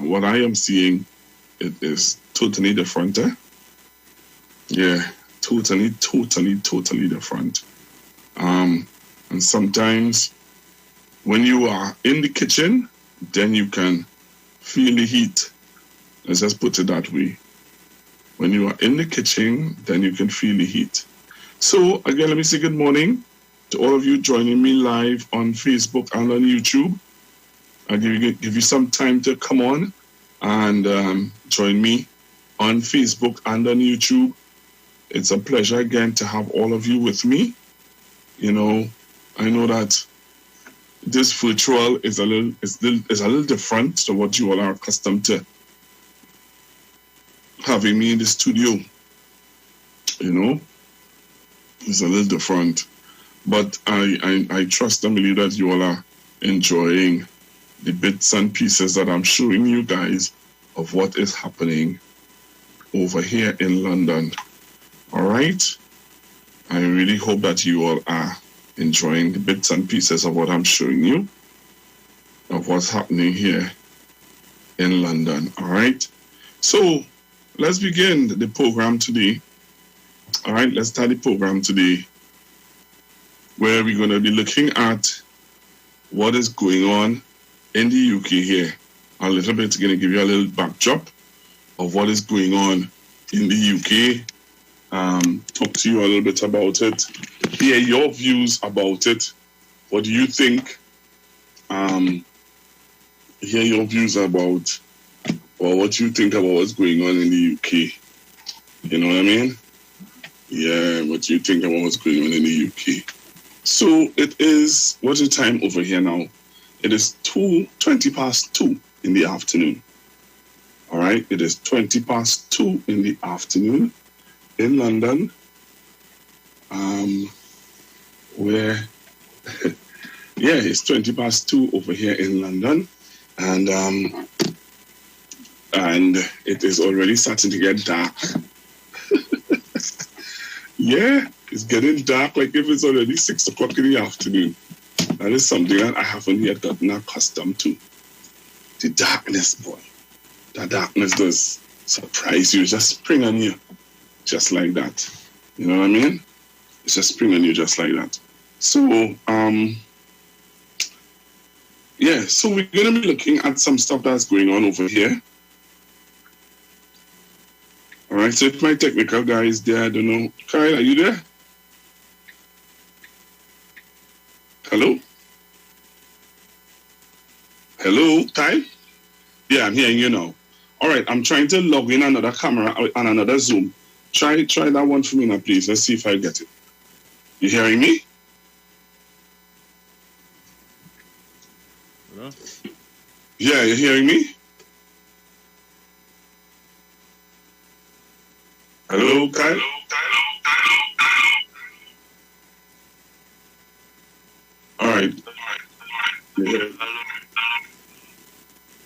what I am seeing, it is totally different. Yeah, totally different. And sometimes when you are in the kitchen, then you can feel the heat. Let's just put it that way. When you are in the kitchen, then you can feel the heat. So again, let me say good morning to all of you joining me live on Facebook and on YouTube. I'll give you some time to come on and join me on Facebook and on YouTube. It's a pleasure again to have all of you with me. You know, I know that this virtual is a little different to what you all are accustomed to having me in the studio. You know, it's a little different, but I trust and believe that you all are enjoying the bits and pieces that I'm showing you guys of what is happening over here in London. All right. I really hope that you all are enjoying the bits and pieces of what I'm showing you of what's happening here in London. All right. So let's begin the program today. All right. Let's start the program today where we're going to be looking at what is going on in the UK here. A little bit, going to give you a little backdrop of what is going on in the UK. Talk to you a little bit about it. Hear your views about it. What do you think? Hear your views about, or what you think about what's going on in the UK. You know what I mean? Yeah, what you think about what's going on in the UK. So it is, what's the time over here now? It is 20 past 2 in the afternoon. All right, it is 20 past 2 in the afternoon in London, where, yeah, it's 20 past 2 over here in London, and it is already starting to get dark. Yeah, it's getting dark like if it's already 6 o'clock in the afternoon. That is something that I haven't yet gotten accustomed to. The darkness, boy. That darkness does surprise you. It just spring on you. Just like that. You know what I mean? It's just spring on you just like that. So, yeah, so we're going to be looking at some stuff that's going on over here. All right, so if my technical guy is there, I don't know. Kyle, are you there? Hello? Hello, Kyle? Yeah, I'm hearing you now. All right, I'm trying to log in another camera on another Zoom. Try that one for me now, please. Let's see if I get it. You hearing me? Hello? Yeah, you hearing me? Hello, Kyle? All right.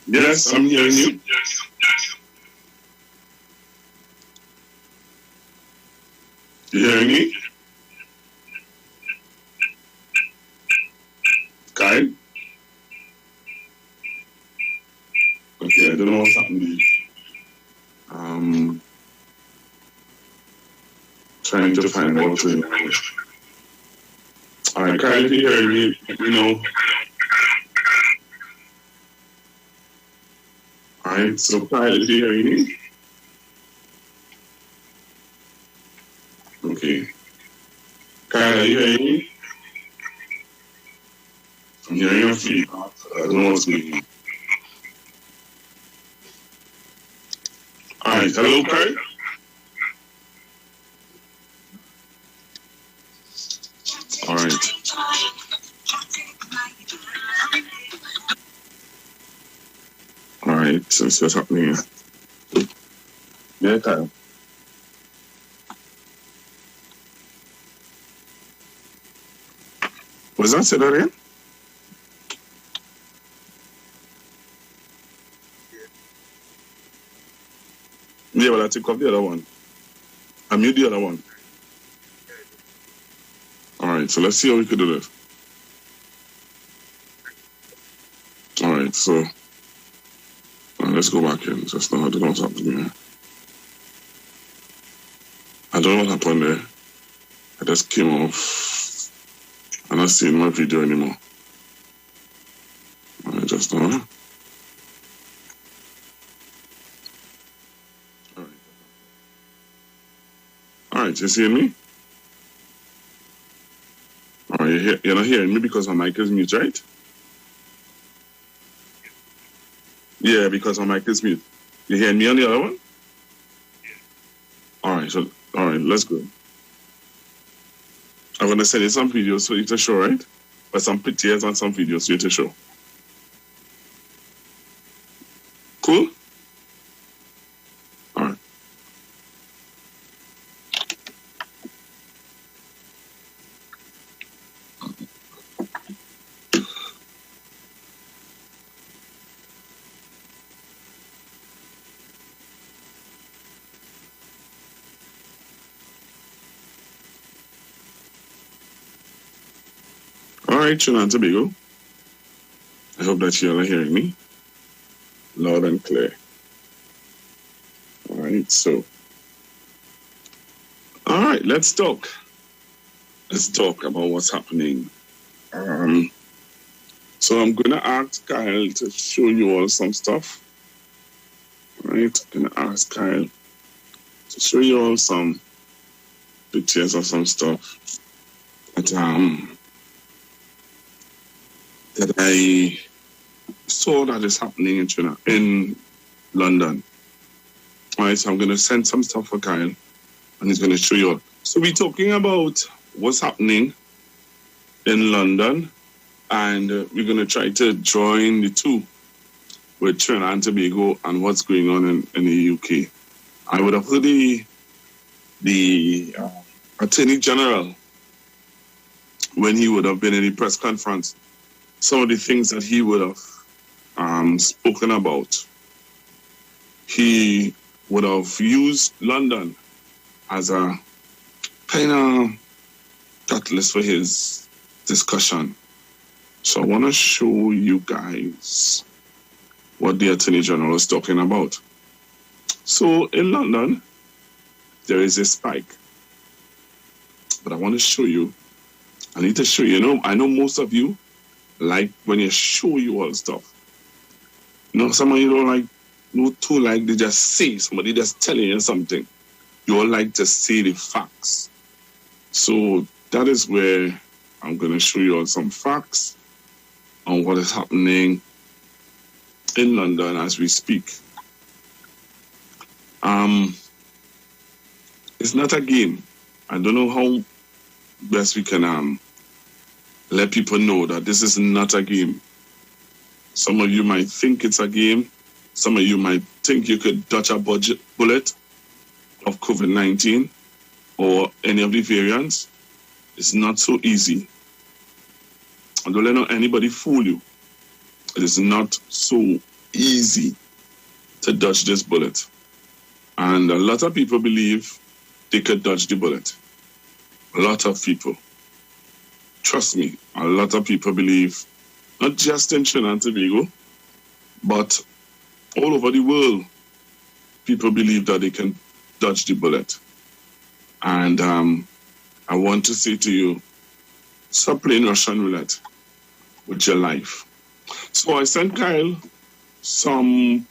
Yes, I'm hearing you. You hearing me? Kyle? Okay, I don't know what's happening. Trying to find out. All right, Kyle, if you hear me, let me know. All right, so Kyle, if you hear me? Okay. Kyle, are you hearing me? I'm hearing your feedback. I don't know what's going on. All right, hello, Kyle? All right. All right, so what's happening here? Yeah, Kyle. Was that said again? Yeah, but I took off the other one. I mute the other one. All right, so let's see how we could do this. All right, so Let's go back in. Just now, I don't know what's happening here. I don't know what happened there. I just came off. I'm not seeing my video anymore. I just know. All right, you seeing me? All right, you're not hearing me because my mic is mute, right? Yeah, because my mic is mute. You hearing me on the other one? All right, let's go. I'm gonna send you some videos for you to show, right? But some pictures and some videos for you to show. Cool? All right. All right, Trinidad and Tobago. I hope that you all are hearing me loud and clear. All right, so. All right, let's talk. Let's talk about what's happening. So I'm going to ask Kyle to show you all some stuff. All right, I'm going to ask Kyle to show you all some pictures of some stuff that I saw that is happening in London. All right, so I'm going to send some stuff for Kyle, and he's going to show you all. So we're talking about what's happening in London, and we're going to try to join the two with Trinidad and Tobago and what's going on in the UK. I would have heard the Attorney General, when he would have been in the press conference, some of the things that he would have spoken about. He would have used London as a kind of catalyst for his discussion. So I want to show you guys what the Attorney General is talking about. So in London, there is a spike. But I want to show you, I need to show you, I know most of you like when you show you all stuff. Some of you don't like they just say, somebody just telling you something. You all like to see the facts. So that is where I'm going to show you all some facts on what is happening in London as we speak. It's not a game. I don't know how best we can let people know that this is not a game. Some of you might think it's a game. Some of you might think you could dodge a bullet of COVID-19 or any of the variants. It's not so easy. And don't let anybody fool you. It is not so easy to dodge this bullet. And a lot of people believe they could dodge the bullet. A lot of people. Trust me, a lot of people believe, not just in Trinidad and Tobago, but all over the world, people believe that they can dodge the bullet. And I want to say to you, stop playing Russian roulette with your life. So I sent Kyle some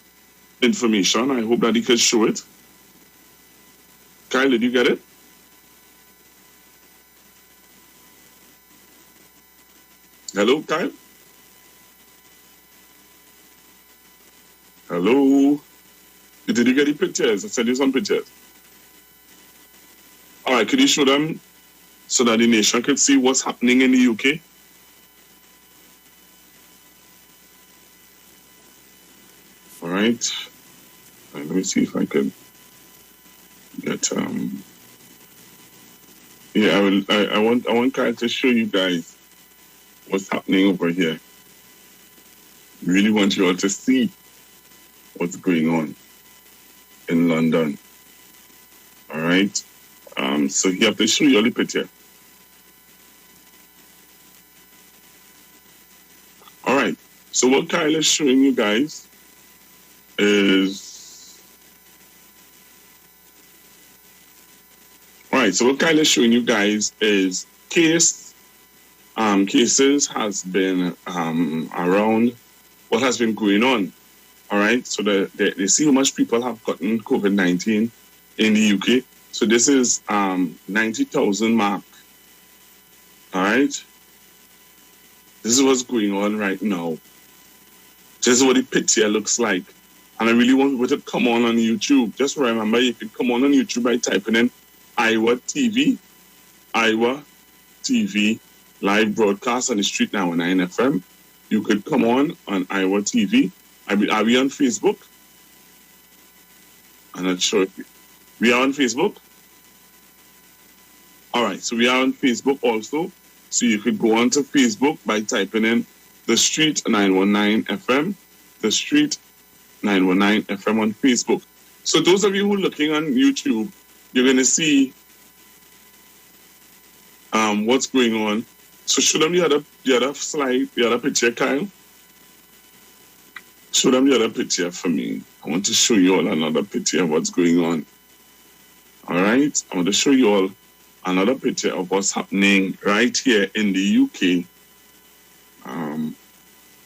information. I hope that he can show it. Kyle, did you get it? Hello, Kyle? Hello? Did you get the pictures? I sent you some pictures. All right, could you show them so that the nation could see what's happening in the UK? All right. Let me see if I can get yeah, I want Kyle to show you guys what's happening over here. Really want you all to see what's going on in London. All right. So you have to show you all the picture. All right. So what Kyle is showing you guys is... All right, so what kind of showing you guys is cases has been around what has been going on. All right, so they see how much people have gotten COVID-19 in the UK. So this is 90,000 mark. All right, this is what's going on right now. This is what the picture looks like. And I really want people to come on YouTube. Just remember, you can come on YouTube by typing in Iwer TV, live broadcast on the Street 919 FM. You could come on Iwer TV. Are we on Facebook? I'm not sure. We are on Facebook? All right, so we are on Facebook also. So you could go on to Facebook by typing in The Street 919 FM. The Street 919 FM on Facebook. So those of you who are looking on YouTube, you're going to see what's going on. So show them the other slide, the other picture, Kyle. Show them the other picture for me. I want to show you all another picture of what's going on. All right? I want to show you all another picture of what's happening right here in the UK,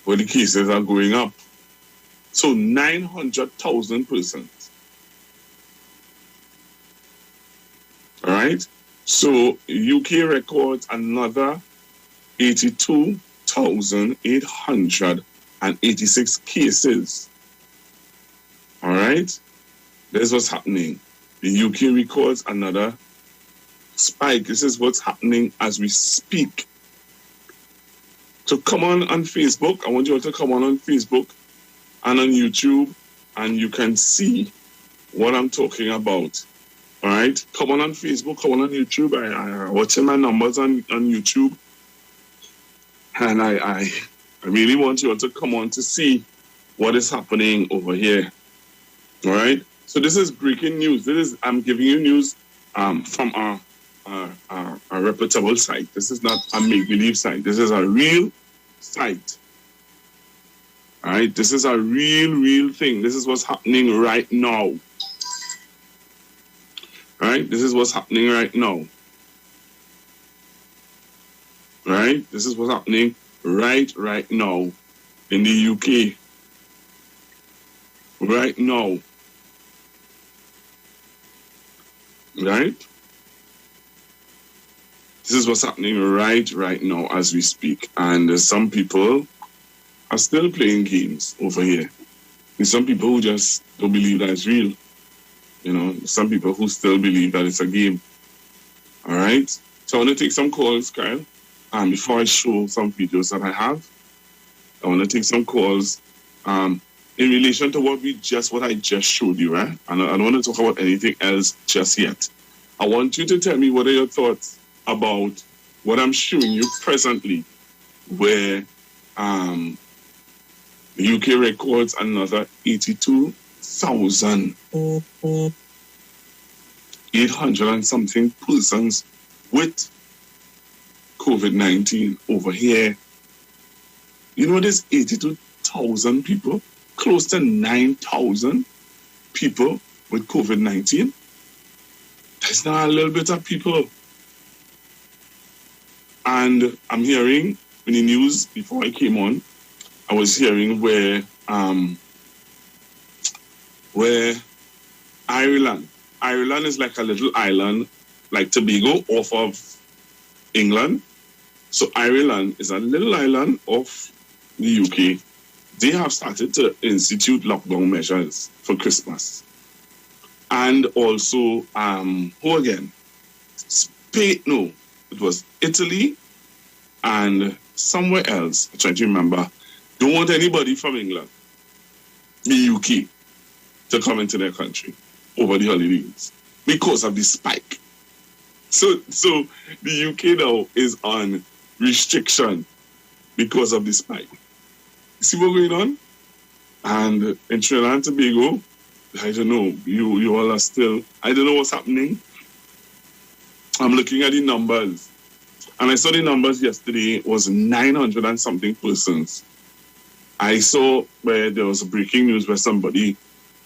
where the cases are going up. So 900,000 persons. All right? So UK records another 82,886 cases. All right? This is what's happening. The UK records another spike. This is what's happening as we speak. So come on Facebook. I want you all to come on Facebook and on YouTube, and you can see what I'm talking about. All right? Come on Facebook, come on YouTube. I'm watching my numbers on YouTube. And I really want you all to come on to see what is happening over here. All right? So this is breaking news. I'm giving you news from a reputable site. This is not a make-believe site. This is a real site. All right? This is a real thing. This is what's happening right now. All right? This is what's happening right now. Right? This is what's happening right now in the UK. Right now. Right? This is what's happening right now as we speak. And some people are still playing games over here. There's some people who just don't believe that it's real. You know, some people who still believe that it's a game. All right? So I want to take some calls, Kyle. Before I show some videos that I have, I want to take some calls in relation to what I just showed you, right? And I don't want to talk about anything else just yet. I want you to tell me what are your thoughts about what I'm showing you presently, where the UK records another 82,800 and something persons with COVID-19 over here. You know, there's 82,000 people, close to 9,000 people with COVID-19. That's not a little bit of people. And I'm hearing in the news before I came on, I was hearing where Ireland is like a little island, like Tobago, off of England. So Ireland is a little island off the UK. They have started to institute lockdown measures for Christmas. And also, who again? Spain, no, it was Italy and somewhere else. I'm trying to remember. Don't want anybody from England, the UK, to come into their country over the holidays because of the spike. So the UK now is on restriction because of the spike. You see what's going on? And in Trinidad and Tobago, I don't know, you all are still, I don't know what's happening. I'm looking at the numbers. And I saw the numbers yesterday was 900 and something persons I saw where there was a breaking news where somebody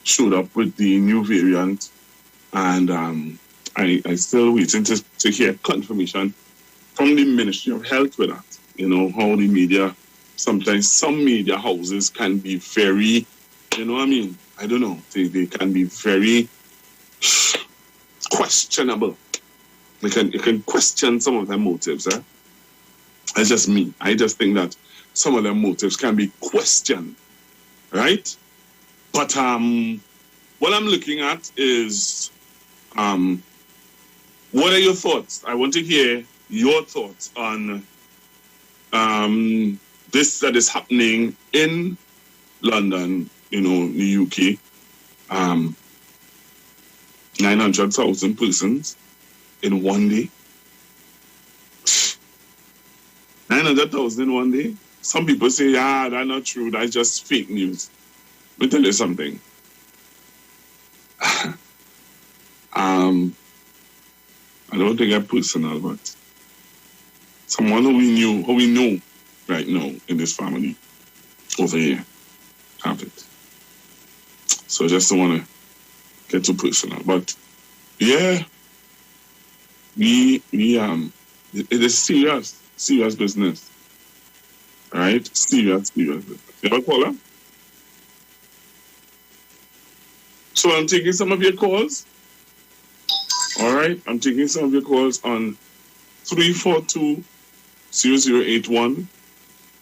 showed up with the new variant, and I still waiting to hear confirmation from the Ministry of Health with that. You know, how the media, sometimes some media houses can be very, you know what I mean? I don't know. They can be very questionable. You can question some of their motives. That's just me. I just think that some of their motives can be questioned, right? But what I'm looking at is, what are your thoughts? I want to hear your thoughts on this that is happening in London, you know, the UK. 900,000 persons in one day. 900,000 in one day. Some people say, that's not true. That's just fake news. Let me tell you something. I don't think I'm personal, but someone who we know right now in this family over here have it. So I just don't want to get too personal. But yeah, it is serious business. Right? Serious business. You have a caller? So I'm taking some of your calls. All right, I'm taking some of your calls on 342-0081,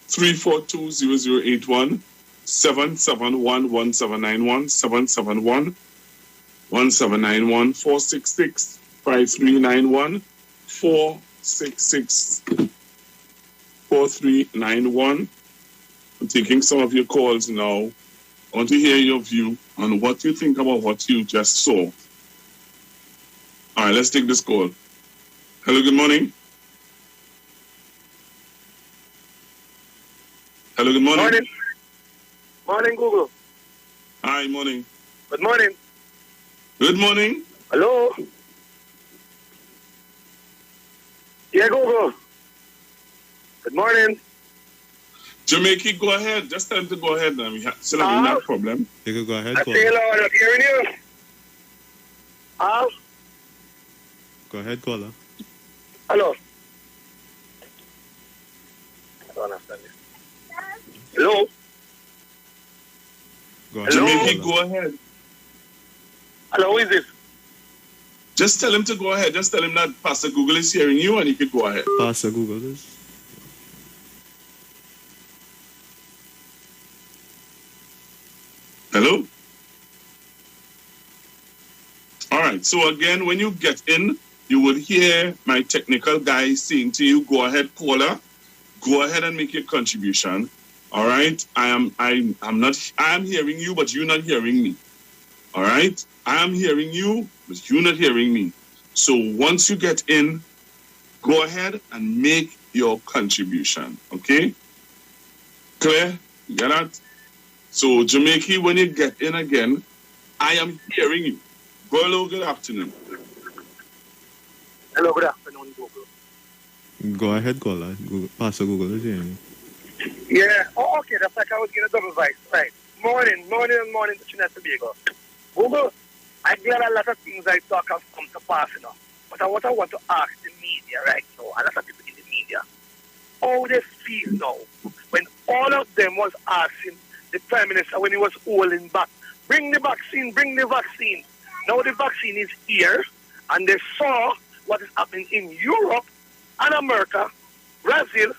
342-0081, 771-1791, 771-1791, 466-5391, 466-4391. I'm taking some of your calls now. I want to hear your view on what you think about what you just saw. All right, let's take this call. Hello, good morning. Hello, good morning. Morning. Morning, Google. Hi, morning. Good morning. Good morning. Hello. Yeah, Google. Good morning. Jamaica, go ahead. Just tell him to go ahead now. We still having that problem. You can go ahead. I say hello. I'm not hearing you. Go ahead, caller. Hello. I don't understand this. Hello. Go ahead. Jamaica, go ahead. Hello, who is this? Just tell him to go ahead. Just tell him that Pastor Google is hearing you and he could go ahead. Pastor Google is. Hello? All right. So again, when you get in, you would hear my technical guy saying to you, go ahead, caller. Go ahead and make your contribution. All right. I am hearing you, but you're not hearing me. All right. I am hearing you, but you're not hearing me. So once you get in, go ahead and make your contribution. Okay? Clear? You get that? So Jamaica, when you get in again, I am hearing you. Hello, good afternoon. Hello, good afternoon, Google. Go ahead, caller. Pastor Google is hearing you. Yeah. Oh, okay. That's like I was getting a double voice. Right. Morning to Trinidad and Tobago. Google, I'm glad a lot of things I talk have come to pass, you know. But what I want to ask the media right now, a lot of people in the media, how they feel now when all of them was asking the Prime Minister when he was holding back, bring the vaccine. Now the vaccine is here, and they saw what is happening in Europe and America, Brazil,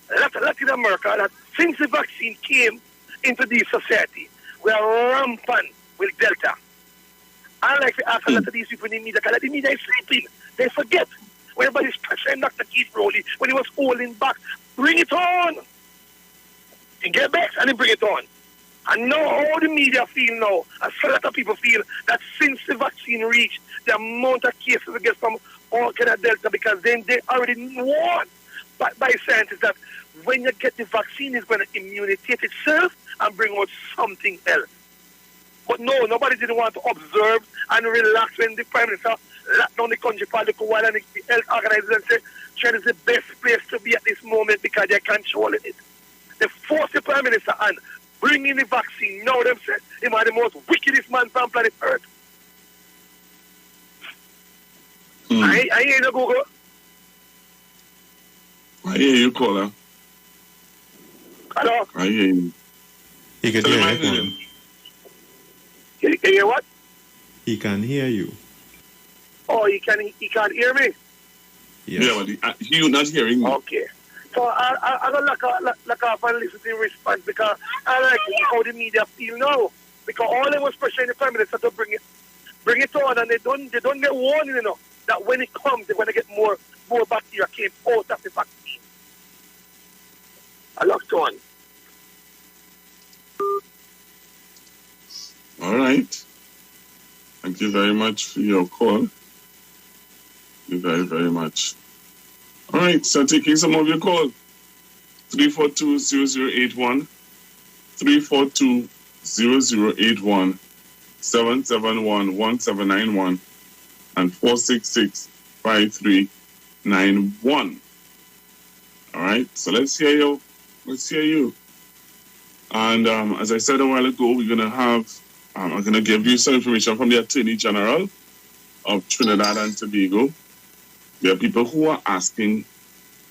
Latin America, that since the vaccine came into this society, we are rampant with Delta. I like to ask a lot of these people in the media, because the media is sleeping. They forget. When everybody's pressuring Dr. Keith Rowley when he was holding back, bring it on. He get back and he bring it on. And now how the media feel now, as a lot of people feel that since the vaccine reached, the amount of cases we get from all kind of Delta, because then they already warned by scientists that when you get the vaccine, it's going to immunitate itself and bring out something else. But no, nobody didn't want to observe and relax when the Prime Minister locked down the country for a little while, and the health organizers said China is the best place to be at this moment because they're controlling it. They force the Prime Minister and bring in the vaccine. Now them say him are the most wickedest man from planet Earth. I hear you, Google. I hear you, caller. Hello? I hear you. He can Tell him I hear hear you. him. You hear what? He can hear you. Oh, he can't hear me? Yes. Yeah, but he not hearing me. Okay. So I don't look off and listen to the response because I like to see how the media feel now. Because all they was pressuring the Prime Minister to bring it on, and they don't get warning, you know, that when it comes they're gonna get more bacteria came out of the vaccine. I locked on. All right. Thank you very much for your call. Thank you very, very much. All right, so taking some of your call. 342-0081, 342-0081, 771-1791, and 466-5391. All right, so let's hear you. And as I said a while ago, we're going to have, I'm going to give you some information from the Attorney General of Trinidad and Tobago. There are people who are asking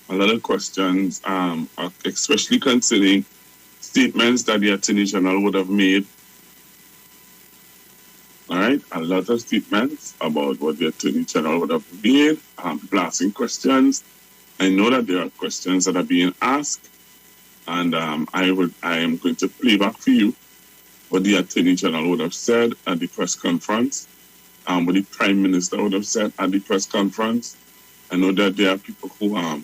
a lot of questions, especially concerning statements that the Attorney General would have made. All right, a lot of statements about what the Attorney General would have made. People asking questions. I know that there are questions that are being asked, and I am going to play back for you what the Attorney General would have said at the press conference, what the Prime Minister would have said at the press conference. I know that there are people who are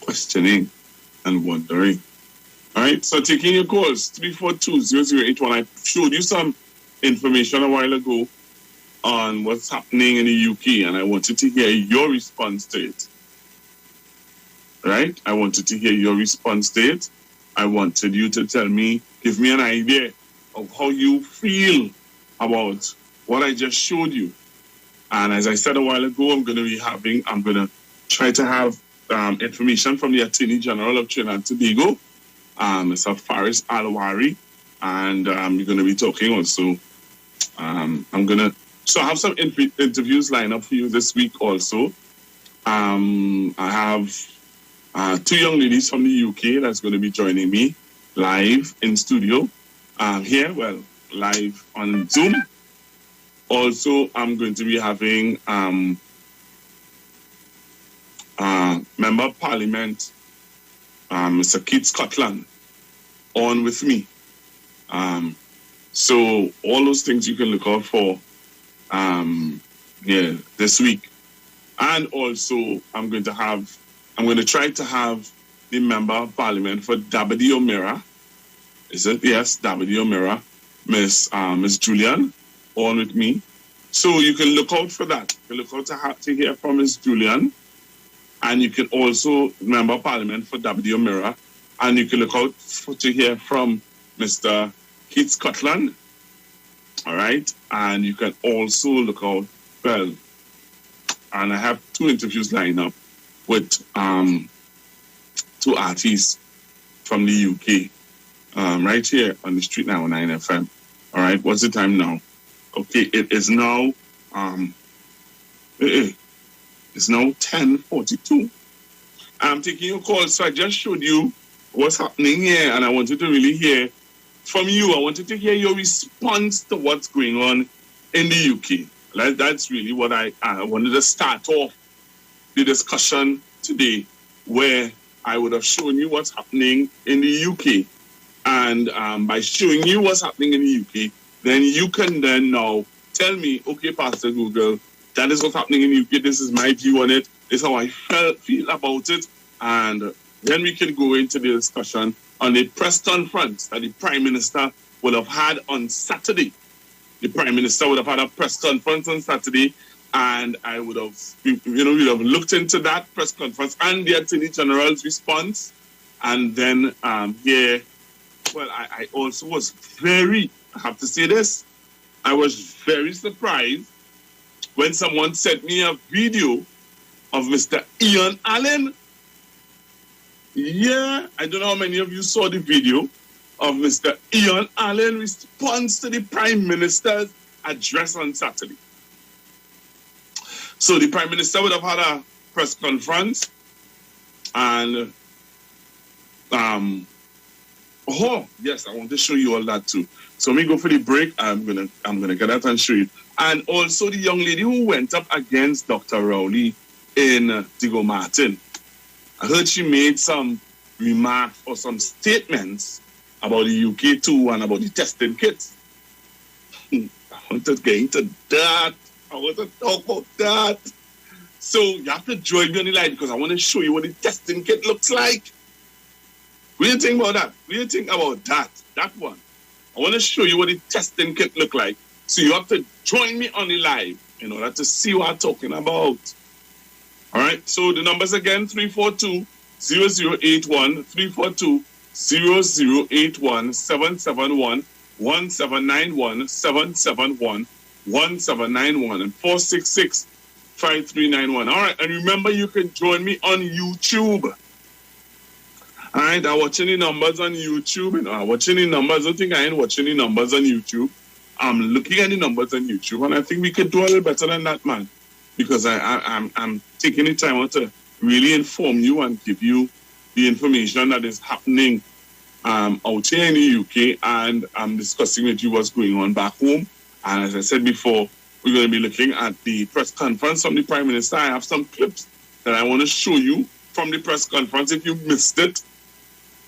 questioning and wondering. All right, so taking your calls, 342-0081. I showed you some information a while ago on what's happening in the UK, and I wanted to hear your response to it. Right? I wanted to hear your response to it. I wanted you to tell me, give me an idea of how you feel about what I just showed you. And as I said a while ago, I'm going to try to have information from the Attorney General of Trinidad and Tobago, Mr. Faris Alwari, and you're going to be talking also. So I have some interviews lined up for you this week also. I have 2 young ladies from the UK that's going to be joining me live in studio live on Zoom. Also, I'm going to be having Member of Parliament, Mr. Keith Scotland, on with me. So all those things you can look out for this week. And also, I'm going to try to have the Member of Parliament for Dabadi O'Meara. Is it? Yes, Dabadi O'Meara. Miss Julian on with me. So you can look out for that. You can look out to hear from Miss Julian. And you can also, Member of Parliament for Dabadi O'Meara. And you can look out to hear from Mr. Keith Scotland. All right. And you can also look out, and I have 2 interviews lined up with 2 artists from the UK, right here on the Street 909 FM. All right. What's the time now? Okay. It is now, it's now 10:42. I'm taking your call. So I just showed you what's happening here, and I wanted to really hear from you. I wanted to hear your response to what's going on in the UK. That's really what I wanted to start off the discussion today, where I would have shown you what's happening in the UK. And by showing you what's happening in the UK, then you can then now tell me, okay, Pastor Google, that is what's happening in the UK. This is my view on it. This is how I feel about it. And then we can go into the discussion on the press conference that the Prime Minister would have had on Saturday. The Prime Minister would have had a press conference on Saturday, and I would have, we'd have looked into that press conference and the Attorney General's response. And then I also was I have to say this, I was very surprised when someone sent me a video of Mr. Ian Allen Yeah, I don't know how many of you saw the video of Mr. Ian Allen response to the Prime Minister's address on Saturday. So the Prime Minister would have had a press conference and oh yes, I want to show you all that too. So let me go for the break. I'm gonna get that and show you. And also the young lady who went up against Dr. Rowley in Digo Martin. I heard she made some remarks or some statements about the UK too and about the testing kits. I want to get into that. I want to talk about that. So you have to join me on the line because I want to show you what the testing kit looks like. What do you think about that? What do you think about that? That one. I want to show you what the testing kit look like. So you have to join me on the live in order to see what I'm talking about. All right. So the numbers again, 342-0081, 342-0081, 771-1791, 771-1791, and 466-5391. All right. And remember, you can join me on YouTube. All right, I'm watching the numbers on YouTube. You know, I'm watching the numbers. I don't think I ain't watching the numbers on YouTube. I'm looking at the numbers on YouTube, and I think we could do a little better than that, man. Because I'm taking the time out to really inform you and give you the information that is happening out here in the UK, and I'm discussing with you what's going on back home. And as I said before, we're going to be looking at the press conference from the Prime Minister. I have some clips that I want to show you from the press conference if you missed it.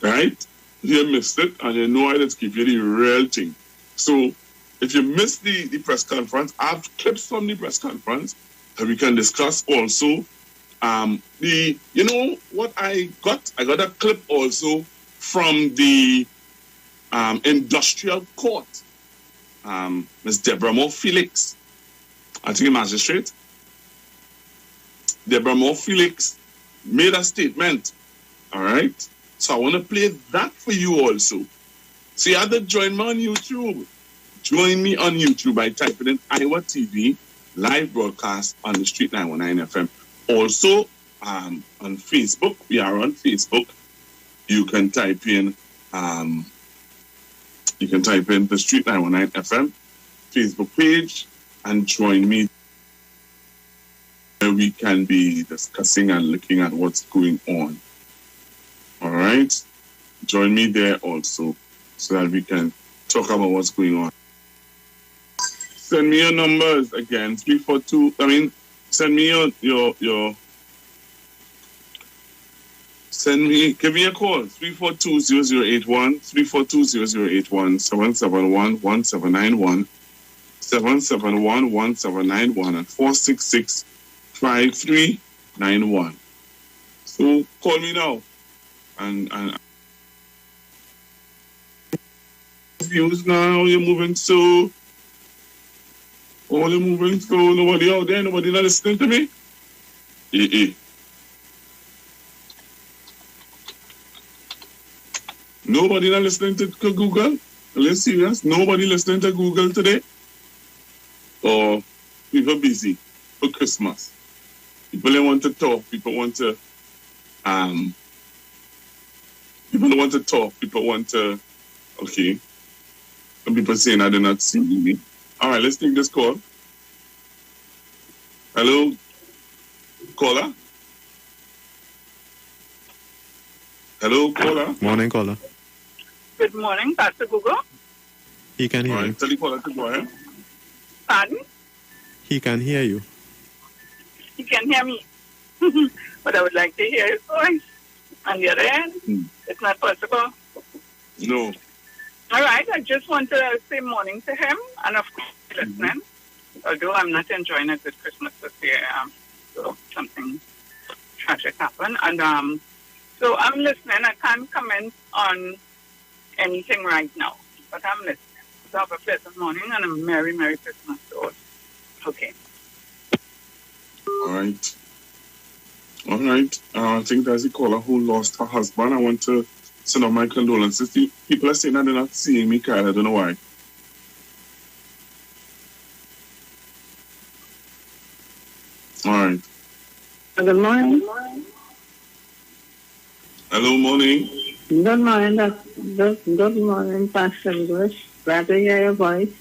Right? You missed it, and you know I just give you the real thing. So, if you missed the press conference, I have clips from the press conference that we can discuss also. You know what I got? I got a clip also from the industrial court. Ms. Deborah Moore Felix, I think a magistrate. Deborah Moore Felix made a statement. All right? So I want to play that for you also. So you have to join me on YouTube. Join me on YouTube by typing in Iwer TV live broadcast on the Street 919 FM. Also on Facebook, we are on Facebook. You can type in the Street 919 FM Facebook page and join me. Where we can be discussing and looking at what's going on. All right, join me there also so that we can talk about what's going on. Send me your numbers again, 342. Send me your give me a call, 342-0081, 342-0081, 771-1791, 771-1791, and 466-5391. So call me now. And views now, you're moving so. You're moving so. Nobody out there, nobody not listening to me. Nobody not listening to Google. Are you serious? Nobody listening to Google today. Or people busy for Christmas. People don't want to talk. People want to talk. People want to, okay. Some people saying I did not see me. All right, let's take this call. Hello, caller. Hello, caller. Morning, caller. Good morning, Pastor Google. He can hear All right, you. tell the caller to go ahead. Pardon? He can hear you. He can hear me. But I would like to hear his voice on the other end. It's not possible. No. All right, I just want to say morning to him, and of course, listening. Although I'm not enjoying a good Christmas this year, so something tragic happened. And so I'm listening. I can't comment on anything right now, but I'm listening. So have a pleasant morning and a Merry, Merry Christmas to all. Okay. All right. All right. I think there's a caller who lost her husband. I want to send out my condolences. People are saying that they're not seeing me, Kyle. I don't know why. All right. Good morning. Hello, morning. Good morning, good morning, Pastor English. Glad to hear your voice.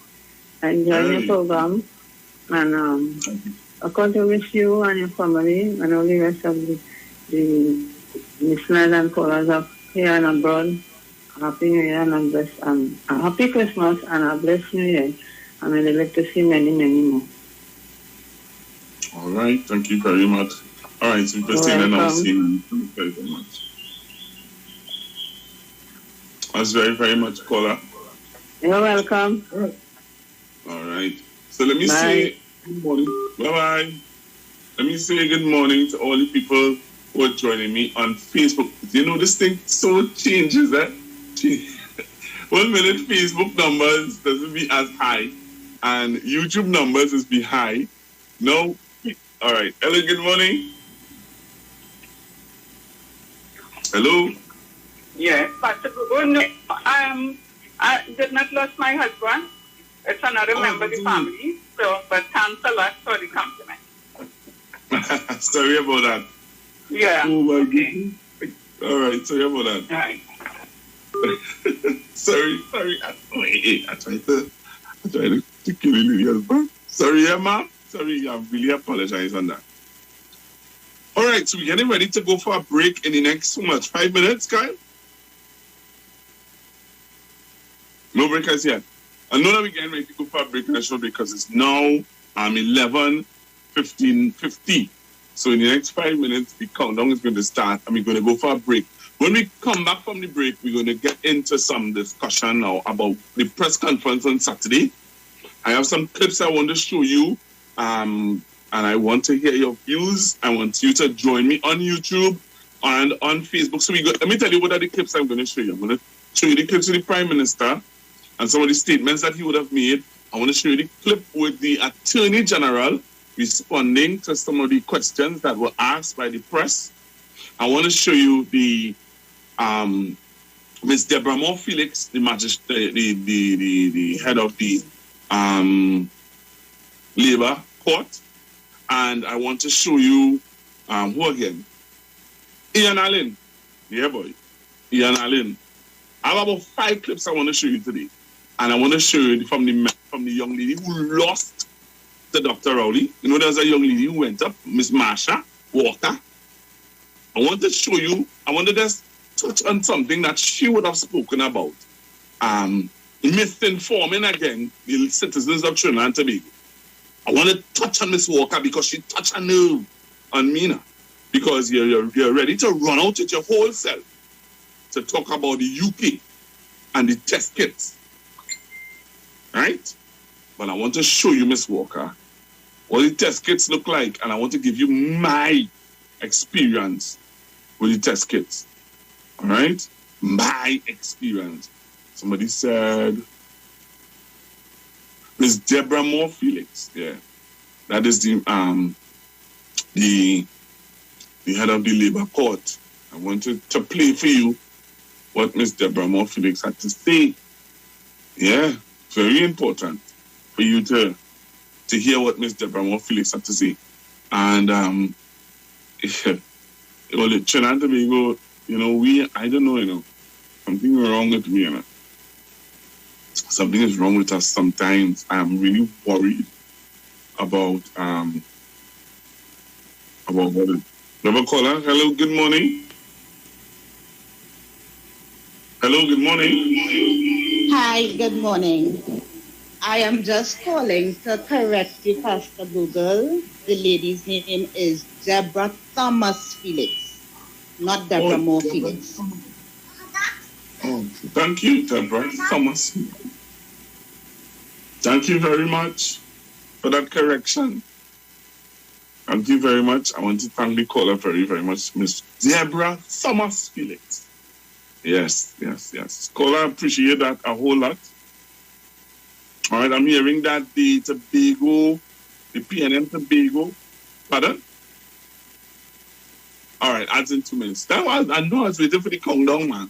Enjoy your program. And I want to wish you and your family and all the rest of the listeners and callers up here and abroad. Happy New Year and a happy Christmas and a blessed New Year. And I'd like to see many, many more. All right. Thank you very much. All right. So, Christina, now see. Thank you very, very much. That's very, very much, caller. You're welcome. All right. So let me say good morning. Bye-bye. Let me say good morning to all the people who are joining me on Facebook. You know, this thing so changes, eh? 1 minute Facebook numbers doesn't be as high, and YouTube numbers is be high. No? All right. Hello, good morning. Hello? Yes, Pastor Google. No, I did not lose my husband. It's another member of the family. So, but thanks a lot for the compliment. Sorry about that. Yeah. Oh my goodness. All right, sorry about that. All right. sorry. I tried to kill you, husband. Sorry, Emma. Sorry, I really apologize on that. All right, so we're getting ready to go for a break in the next 5 minutes, Kyle? No breakers yet. I know that we're getting ready to go for a break in the show because it's now 11:50. So in the next 5 minutes, the countdown is going to start and we're going to go for a break. When we come back from the break, we're going to get into some discussion now about the press conference on Saturday. I have some clips I want to show you, and I want to hear your views. I want you to join me on YouTube and on Facebook. So let me tell you what are the clips I'm going to show you. I'm going to show you the clips of the Prime Minister and some of the statements that he would have made. I want to show you the clip with the Attorney General responding to some of the questions that were asked by the press. I want to show you the Ms. Deborah Moore Felix, the head of the Labour Court, and I want to show you who again? Ian Allen. Yeah, boy. Ian Allen. I have about 5 clips I want to show you today. And I want to show you from the young lady who lost to Dr. Rowley. You know, there's a young lady who went up, Miss Marsha Walker. I want to show you, I want to just touch on something that she would have spoken about. Misinforming again the citizens of Trinidad and Tobago. I want to touch on Miss Walker because she touched a nerve on me now. Because you're ready to run out with your whole self to talk about the UK and the test kits. Right? But I want to show you, Miss Walker, what the test kits look like, and I want to give you my experience with the test kits. All right? My experience. Somebody said, Miss Deborah Moore Felix. Yeah. That is the head of the Labour Court. I wanted to play for you what Miss Deborah Moore Felix had to say. Yeah. Very important for you to hear what Miss Deborah Moore Felix had to say. And Trinidad and Tobago, I don't know, something wrong with me, Something is wrong with us sometimes. I am really worried about what it. Never caller. Hello, good morning. Hello, good morning. Hi, good morning. I am just calling to correct you, Pastor Google. The lady's name is Deborah Thomas Felix, not Deborah Moore Felix. Oh, thank you, Deborah Thomas. Thank you very much for that correction. Thank you very much. I want to thank the caller very, very much, Miss Deborah Thomas Felix. Yes. Caller, I appreciate that a whole lot. All right, I'm hearing that the PNM Tobago, pardon? All right, adds in 2 minutes. I know I was waiting for the countdown, man.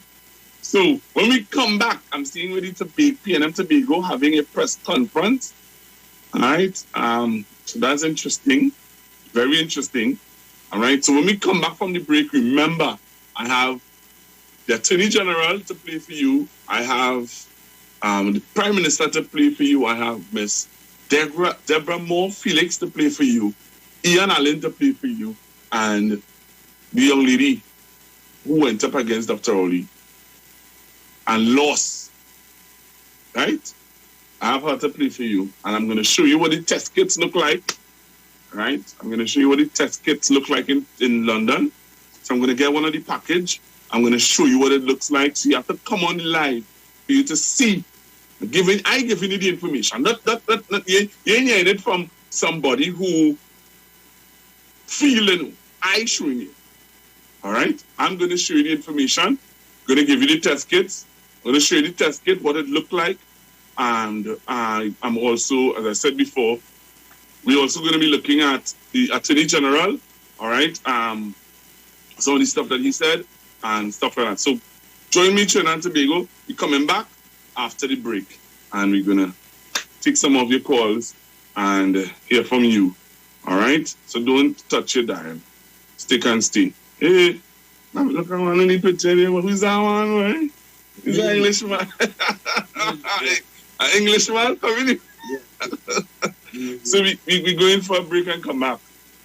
So when we come back, I'm seeing with the PNM Tobago having a press conference. All right, so that's interesting, very interesting. All right, so when we come back from the break, remember, I have the Attorney General to play for you. I have the Prime Minister to play for you. I have Miss Deborah Moore Felix to play for you. Ian Allen to play for you. And the young lady who went up against Dr. Rowley and lost. Right? I have her to play for you. And I'm going to show you what the test kits look like. Right? I'm going to show you what the test kits look like in London. So I'm going to get one of the package. I'm going to show you what it looks like. So you have to come on live for you to see. I giving you the information. Not you ain't hearing it from somebody who feeling. I showing you. All right? I'm going to show you the information. I'm going to give you the test kits. I'm going to show you the test kit, what it looked like. And I'm also, as I said before, we're also going to be looking at the Attorney General. All right? Some of the stuff that he said and stuff like that. So join me, Trinidad and Tobago. We're coming back after the break. And we're going to take some of your calls and hear from you. All right? So don't touch your dial. Stick and stay. Hey, look at one in the picture there. Who's that one, right? He's an Englishman. An Englishman coming in. So we're going for a break and come back.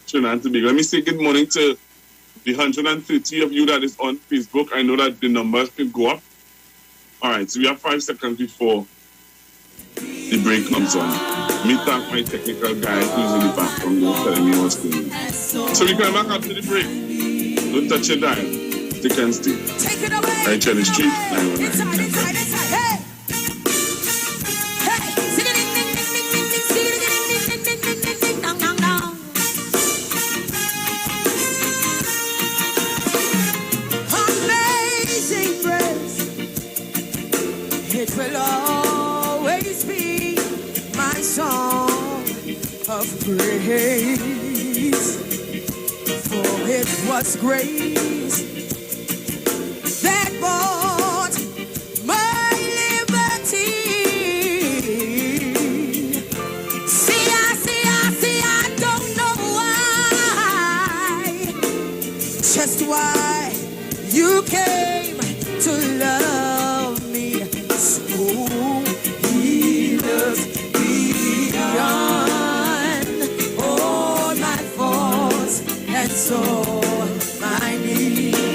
Trinidad and Tobago. Let me say good morning to the 130 of you that is on Facebook. I know that the numbers can go up. All right, so we have 5 seconds before the break comes on. Let me thank my technical guy who's in the background telling me what's going on. So we come back after the break. Don't touch your dial. Stick and stay. Right here on the street, 919. It will always be my song of praise, for it was grace that bought my liberty. See, I don't know why, just why you came to love me. He loves beyond all my faults and so my needs.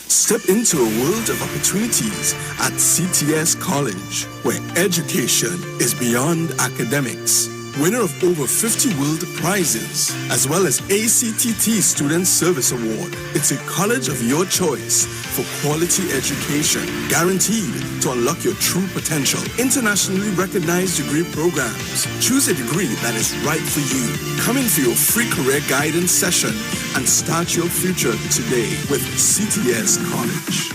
Step into a world of opportunities at CTS College, where education is beyond academics. Winner of over 50 world prizes, as well as ACTT Student Service Award. It's a college of your choice for quality education, guaranteed to unlock your true potential. Internationally recognized degree programs. Choose a degree that is right for you. Come in for your free career guidance session and start your future today with CTS College.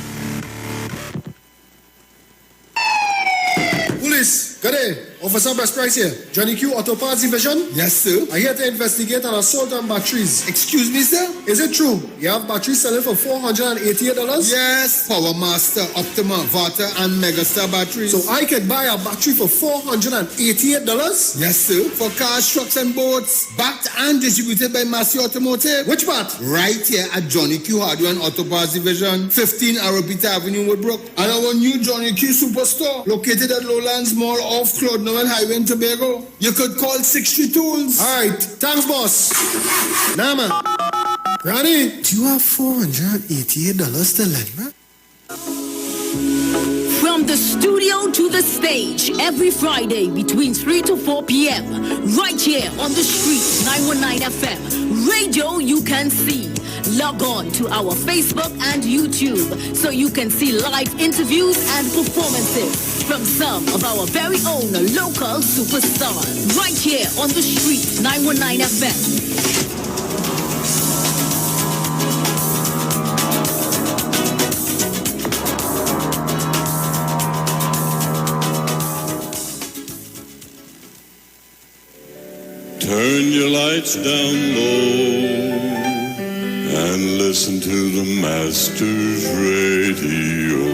Police, good day. Officer Best Price here. Johnny Q Auto Parts Division? Yes, sir. I'm here to investigate an assault on batteries. Excuse me, sir? Is it true? You have batteries selling for $488? Yes. Power Master, Optima, Vata, and Megastar batteries. So I could buy a battery for $488? Yes, sir. For cars, trucks, and boats. Backed and distributed by Massey Automotive. Which part? Right here at Johnny Q Hardware and Auto Parts Division, 15 Arrowbita Avenue, Woodbrook. And our new Johnny Q Superstore, located at Lowlands Mall off Claude Noel Highway in Tobago. You could call 60 Tools. All right. Thanks, boss. Nah, man. Ronnie, do you have $488 to lend, man? From the studio to the stage, every Friday between 3 to 4 p.m. Right here on the street, 919 FM. Radio you can see. Log on to our Facebook and YouTube so you can see live interviews and performances from some of our very own local superstars. Right here on the street, 919 FM. Turn your lights down low and listen to the Master's radio.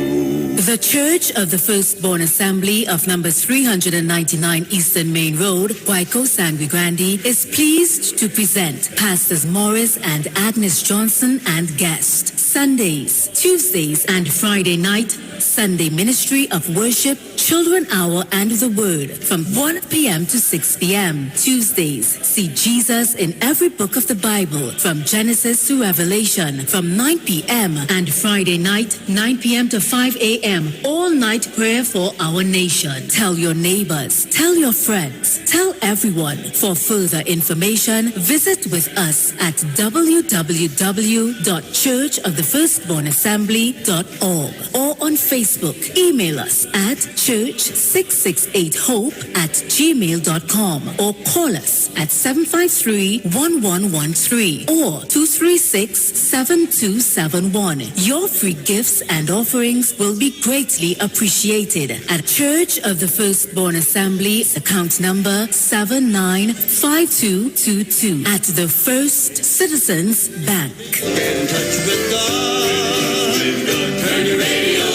The Church of the Firstborn Assembly of number 399 Eastern Main Road, Waiko Sangre Grande, is pleased to present Pastors Morris and Agnes Johnson and guests. Sundays, Tuesdays, and Friday night, Sunday Ministry of Worship, Children Hour, and the Word from 1 p.m. to 6 p.m. Tuesdays, see Jesus in every book of the Bible from Genesis to Revelation from 9 p.m. and Friday night, 9 p.m. to 5 a.m. All night prayer for our nation. Tell your neighbors, tell your friends, tell everyone. For further information, visit with us at www.churchofthefirstbornassembly.org or on Facebook. Email us at church668hope@gmail.com or call us at 753-1113 or 236-7271. Your free gifts and offerings will be greatly appreciated at Church of the Firstborn Assembly, account number 795222 at the First Citizens Bank. Get in touch with God. Turn your radio on.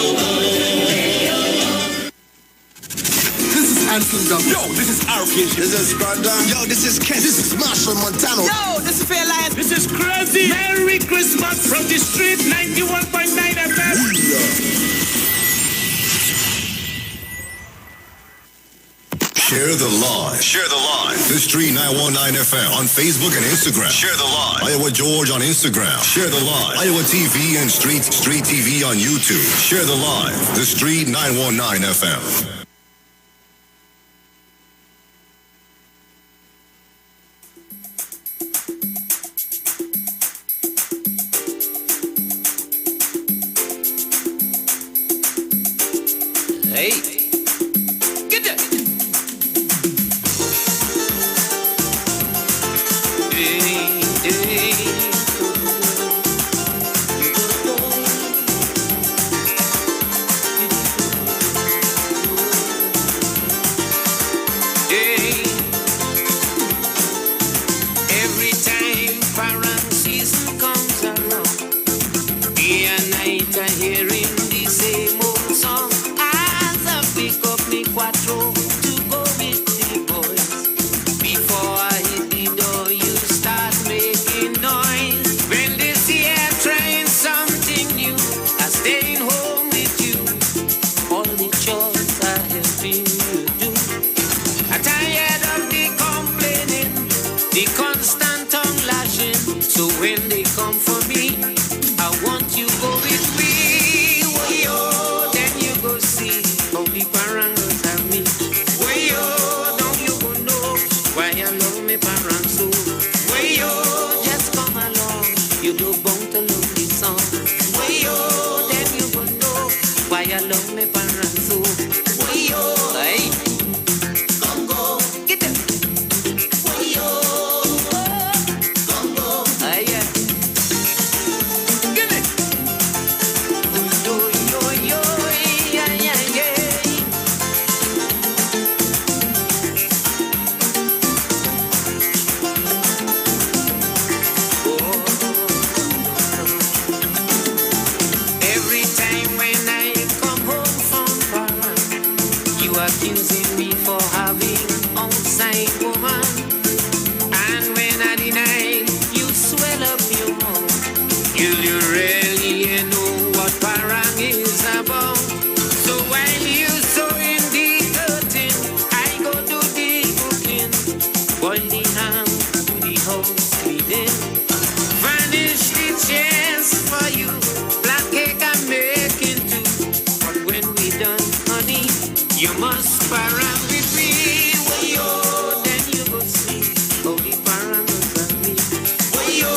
This is Anson Gumbo. Yo, this is Arcade. This is Scott. Yo, this is Ken. This is Marshall Montano. Yo, this is Fair Lion. This is Crazy. Merry Christmas from the street, 91.9 FM. Share the line. Share the line. The Street 919 FM on Facebook and Instagram. Share the line. Iowa George on Instagram. Share the line. Iowa TV and Street TV on YouTube. Share the line. The Street 919 FM. Hey, get that. Every time parent season comes around, day and night I hearing the same old song. As I pick up me quattro to go with the boys. Before I hit the door, you start making noise. When they see I'm trying something new, I'm staying home with you. All the chores I helping you do. I'm tired of the complaining, the constant tongue lashing. So when they come for me, I want you go with me. accusing me for having outside woman. And when I deny, you swell up your mouth. You really know what parang is about. So while you so in the curtain, I go do the cooking. Boil the ham, do the house cleaning. Vanish the chairs for you. Black cake I'm making too. But when we done, honey, you must parang with me. Wayo, then you go see how the parang looks at me. Wayo,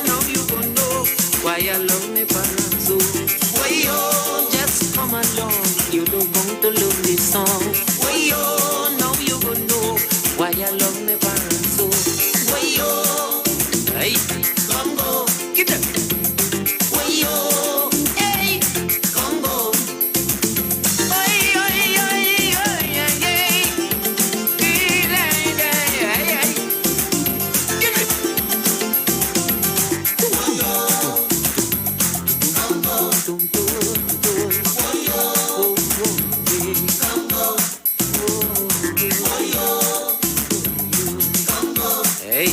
now you go know why I love me parang so. Wayo, just come along, you don't want to love this song. Wayo, now you go know why I love me parang so. Wayo, hey, come go, get up. Wayo, hey, come go. Hey.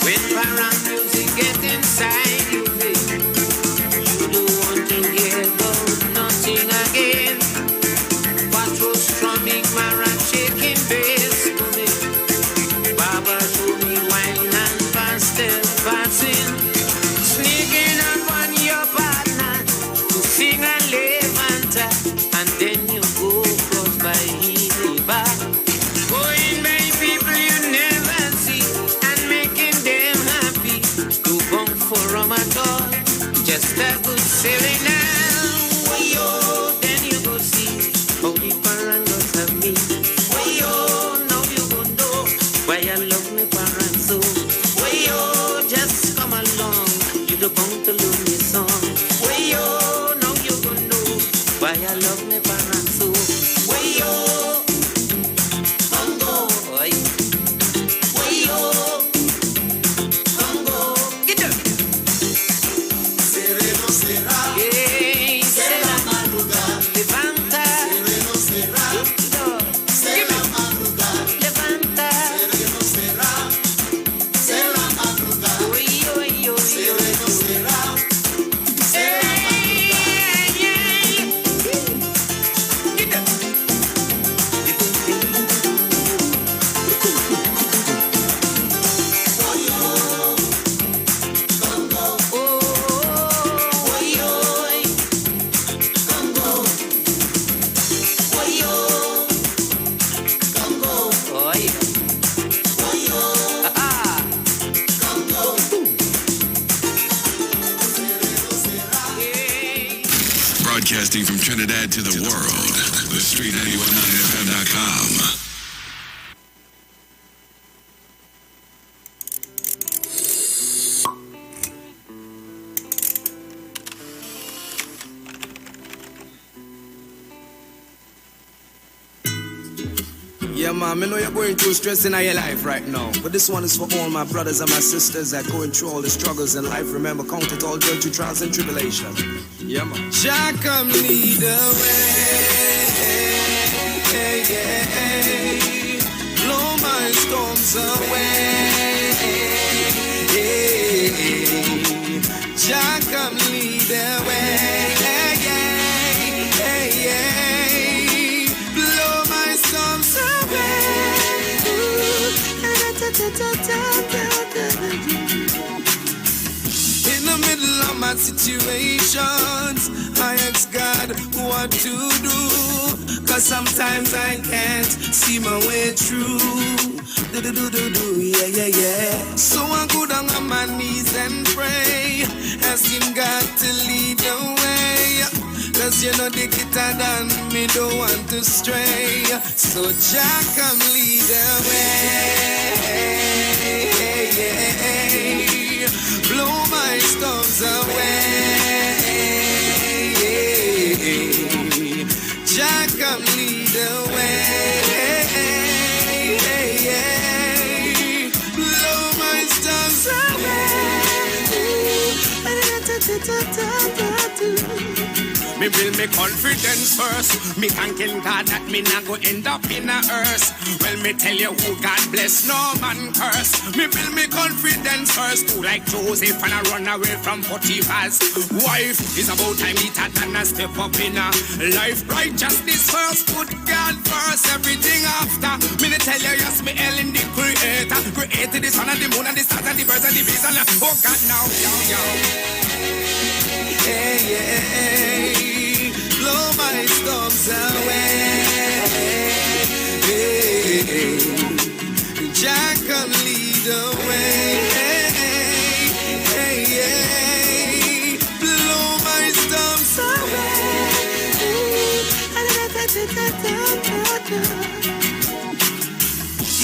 When parang music get inside you, baby, you don't want to hear about nothing again. Quattro strumming, Maran shaking bass for me. Baba show me wine and pastel passing. Sneaking up on your partner to sing a levanta, and then you go cross by his bar. Going by people you never see and making them happy. You bump for Ramadan, just a good sailing now. Wayo, then you go see how the parangos have me. Wayo, now you go know why I love me parang so. Wayo, just come along, you don't want to love me song. Wayo, now you go know why I love me parang so. Wayo, come go, oi. Wayo, come go, get up. Sereno será, Hey, será madrugada. levanta, Sereno será, será madrugada. levanta. Sereno será, será madrugada. Oi, oi, oi, Sereno será, Broadcasting from Trinidad to the world, the Street919FM.com. Yeah, man, I know you're going through stress in your life right now. But this one is for all my brothers and my sisters that going through all the struggles in life. Remember, count it all joy to trials and tribulation. Yeah, man. Jah come lead the way. Blow my storms away. Jah come lead the way. Blow my storms in the middle of my situations, I ask God what to do. Cause sometimes I can't see my way through. Yeah. So I go down on my knees and pray, asking God to lead the way. Cause you know the guitar done me don't want to stray. So Jah come lead the way. Blow my Me build me confidence first. Me thanking God that me not go end up in a hearse. Well, me tell you who God bless, no man curse. Me build me confidence first. Too like Joseph and I run away from Potiphar's wife. It's about time me that and I step up in a life. Righteousness first, put God first, everything after. Me tell you, yes, me Ellen the creator. Created the sun and the moon and the stars and the birds and the bees and oh God now, yo. Hey, hey, blow my storms away. Hey, Jack can lead the way. Hey, hey, blow my storms away.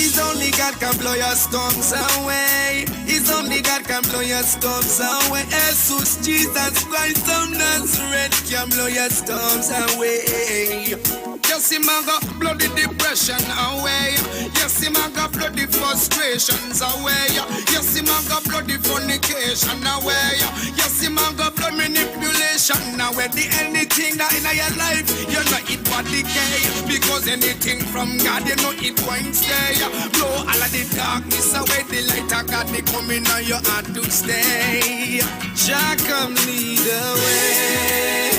It's only God can blow your storms away. It's only God can blow your storms away. Jesus, Jesus Christ of Nazareth can blow your storms away. Yes, him a go blow the depression away. Yes, him a go blow the frustrations away. Yes, him a go blow the fornication away. Yes, him a go blow manipulation away. The anything that in your life, you know it what decay. Because anything from God, you know it won't stay. Blow all of the darkness away. The light of God, they come in on your heart to stay. Jah come lead the way.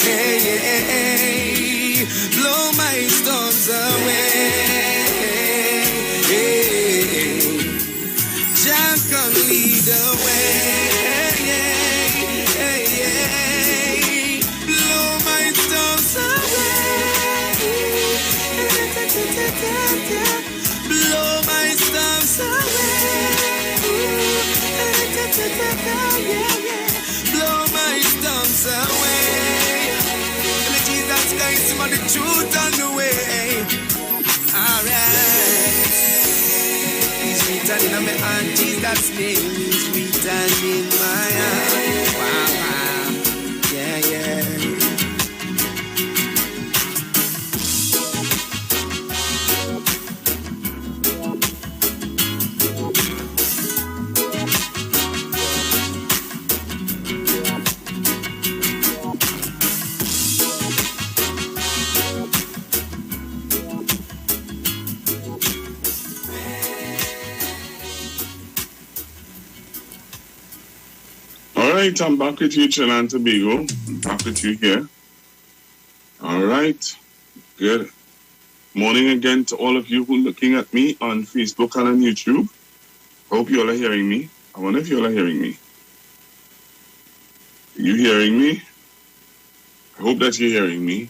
Hey, hey, hey. Blow my storms away. Hey, hey. Jah come lead the way. Hey, hey, hey. Blow my storms away. Blow my storms away. Blow my storms away. And Jesus Christ, for the truth on the way. Alright. He's written in my heart, Jesus' name is written in my heart. Wow, wow. Yeah, yeah. All right, I'm back with you, Trinidad and Tobago. I'm back with you here. All right, good. Morning again to all of you who are looking at me on Facebook and on YouTube. Hope you all are hearing me. I wonder if you all are hearing me. Are you hearing me? I hope that you're hearing me.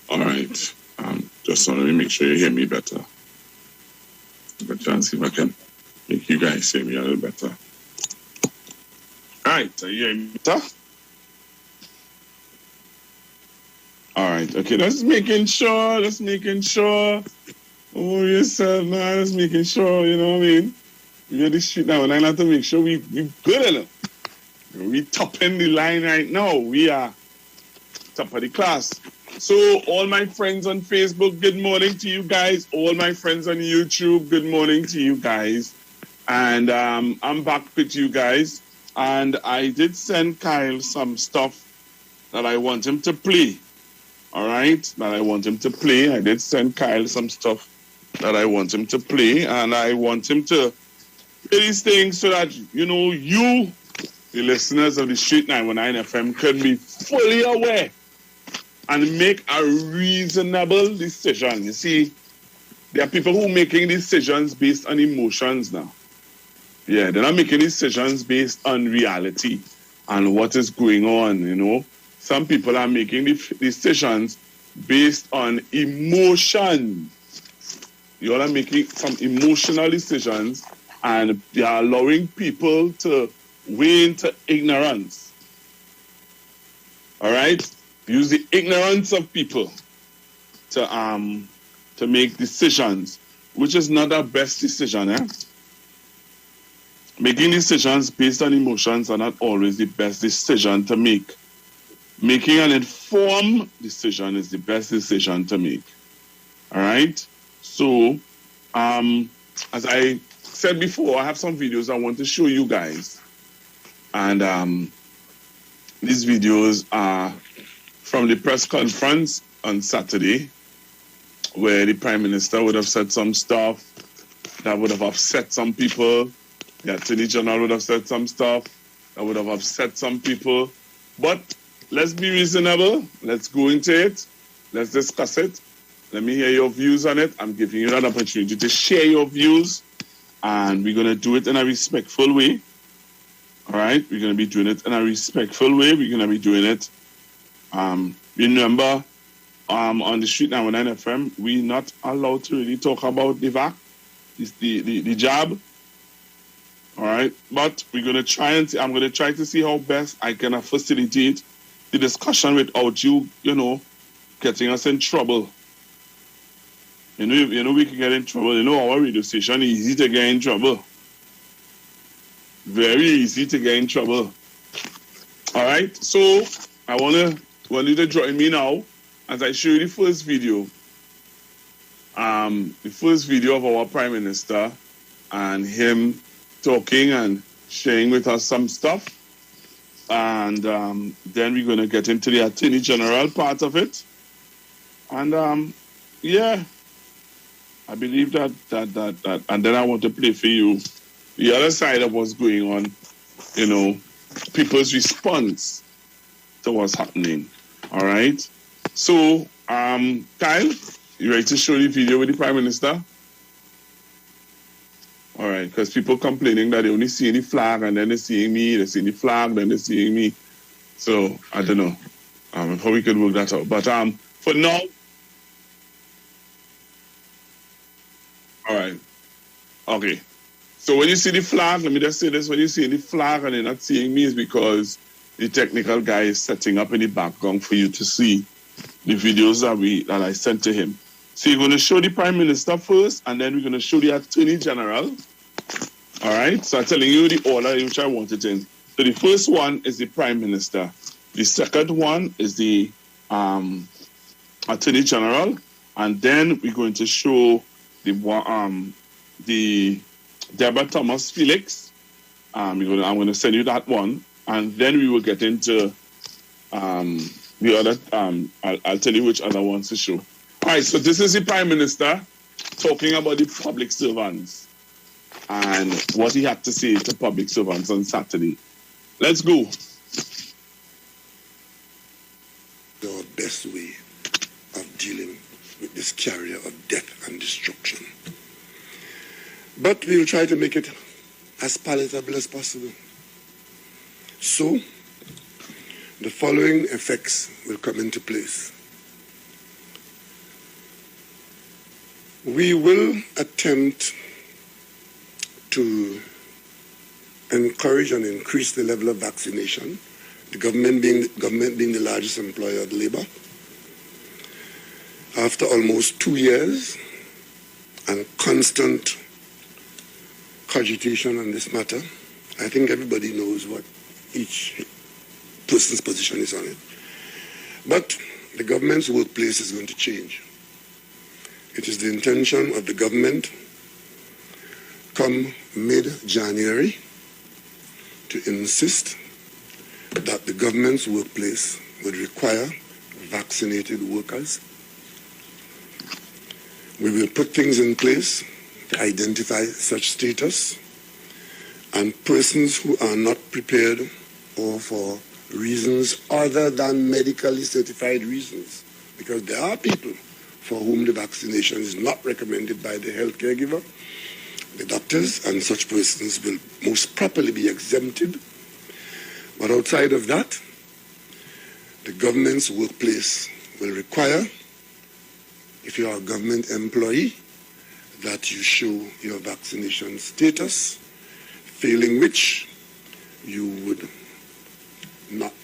All right. Just want to make sure you hear me better. But try and see if I can make you guys hear me a little better. All right. Are you hearing me better? All right. Okay. Just making sure. Oh, yourself, man. Just making sure, you know what I mean? We're the street now, and I have to make sure we good enough. We topping the line right now. We are top of the class. So, all my friends on Facebook, good morning to you guys. All my friends on YouTube, good morning to you guys. And I'm back with you guys. And I did send Kyle some stuff that I want him to play. All right? That I want him to play. I did send Kyle some stuff that I want him to play. And I want him to play these things so that, you know, you, the listeners of the Street 919 FM, can be fully aware and make a reasonable decision. You see, there are people who are making decisions based on emotions now. Yeah, they're not making decisions based on reality and what is going on, you know. Some people are making decisions based on emotion. You all are making some emotional decisions and they are allowing people to weigh into ignorance. All right? Use the ignorance of people to make decisions, which is not the best decision, eh? Making decisions based on emotions are not always the best decision to make. Making an informed decision is the best decision to make. All right? So, as I said before, I have some videos I want to show you guys. And these videos are from the press conference on Saturday, where the Prime Minister would have said some stuff that would have upset some people. The Attorney General would have said some stuff that would have upset some people. But let's be reasonable. Let's go into it. Let's discuss it. Let me hear your views on it. I'm giving you that opportunity to share your views. And we're going to do it in a respectful way. All right? We're going to be doing it in a respectful way. We're going to be doing it. Remember, on the Street 919 FM, we're not allowed to really talk about the vac, the jab. All right? But we're going to try and I'm going to try to see how best I can facilitate the discussion without you, getting us in trouble. You know we can get in trouble. Our radio station is easy to get in trouble. Very easy to get in trouble. All right? So I want you to join me now as I show you the first video. The first video of our Prime Minister and him talking and sharing with us some stuff. And then we're going to get into the Attorney General part of it. And I believe that, and then I want to play for you the other side of what's going on, people's response to what's happening. All right? So, Kyle, you ready to show the video with the Prime Minister? All right, because people complaining that they only see the flag and then they're seeing me, they're seeing the flag, then they're seeing me. So, I don't know how we can work that out. But for now, all right. Okay. So when you see the flag, let me just say this, when you see the flag and you're not seeing me, is because the technical guy is setting up in the background for you to see the videos that I sent to him. So you're going to show the Prime Minister first, and then we're going to show the Attorney General. All right? So I'm telling you the order in which I want it in. So the first one is the Prime Minister. The second one is the Attorney General. And then we're going to show the Deborah Thomas Felix. I'm going to send you that one. And then we will get into the other. I'll tell you which other ones to show. All right, so this is the Prime Minister talking about the public servants and what he had to say to public servants on Saturday. Let's go. The best way of dealing with this carrier of death and destruction. But we will try to make it as palatable as possible. So, the following effects will come into place. We will attempt to encourage and increase the level of vaccination, the government being the largest employer of labor. After almost 2 years and constant cogitation on this matter, I think everybody knows what each person's position is on it. But the government's workplace is going to change. It is the intention of the government, come mid-January, to insist that the government's workplace would require vaccinated workers. We will put things in place to identify such status, and persons who are not prepared or for reasons other than medically certified reasons, because there are people for whom the vaccination is not recommended by the health caregiver, the doctors, and such persons will most properly be exempted. But outside of that, the government's workplace will require, if you are a government employee, that you show your vaccination status, failing which you would not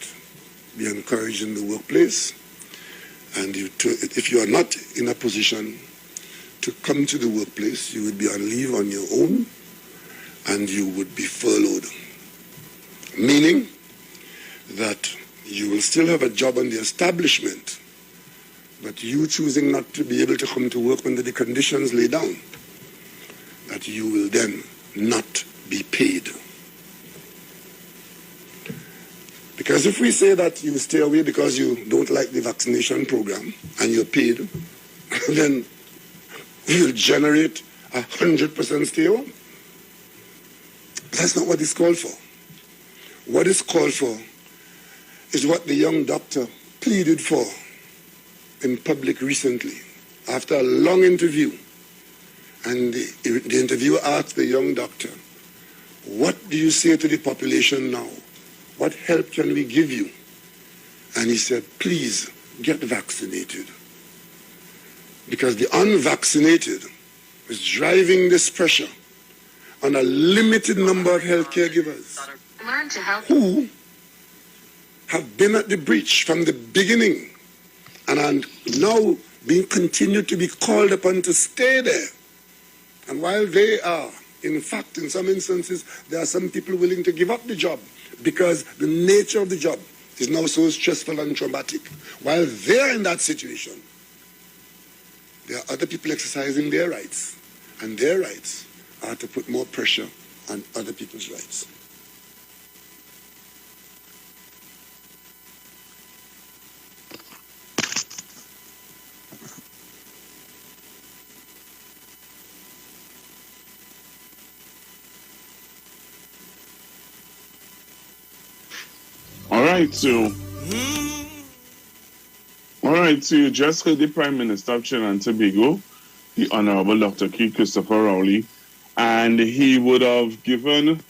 be encouraged in the workplace. And if you are not in a position to come to the workplace, you would be on leave on your own and you would be furloughed. Meaning that you will still have a job on the establishment, but you choosing not to be able to come to work under the conditions laid down, that you will then not be paid. Because if we say that you stay away because you don't like the vaccination program and you're paid, then we will generate 100% stay home. That's not what is called for. What is called for is what the young doctor pleaded for in public recently after a long interview. And the interviewer asked the young doctor, what do you say to the population now? What help can we give you? And he said, please get vaccinated. Because the unvaccinated is driving this pressure on a limited number of health caregivers who have been at the breach from the beginning and are now being continued to be called upon to stay there. And while they are, in fact, in some instances, there are some people willing to give up the job because the nature of the job is now so stressful and traumatic. While they're in that situation, there are other people exercising their rights, and their rights are to put more pressure on other people's rights. All right, so you just heard the Prime Minister of Trinidad and Tobago, the Honorable Dr. Keith Christopher Rowley, and he would have given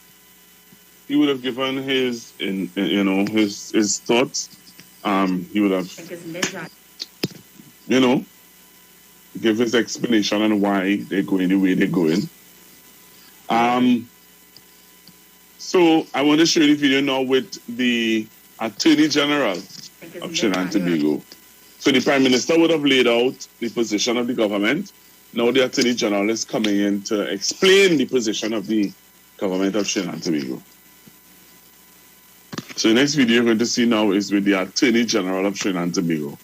his his thoughts. He would have give his explanation on why they're going the way they're going. So I want to show you the video now with the Attorney General of Trinidad and Tobago. So the Prime Minister would have laid out the position of the government. Now the Attorney General is coming in to explain the position of the government of Trinidad and Tobago. So the next video you're going to see now is with the Attorney General of Trinidad and Tobago.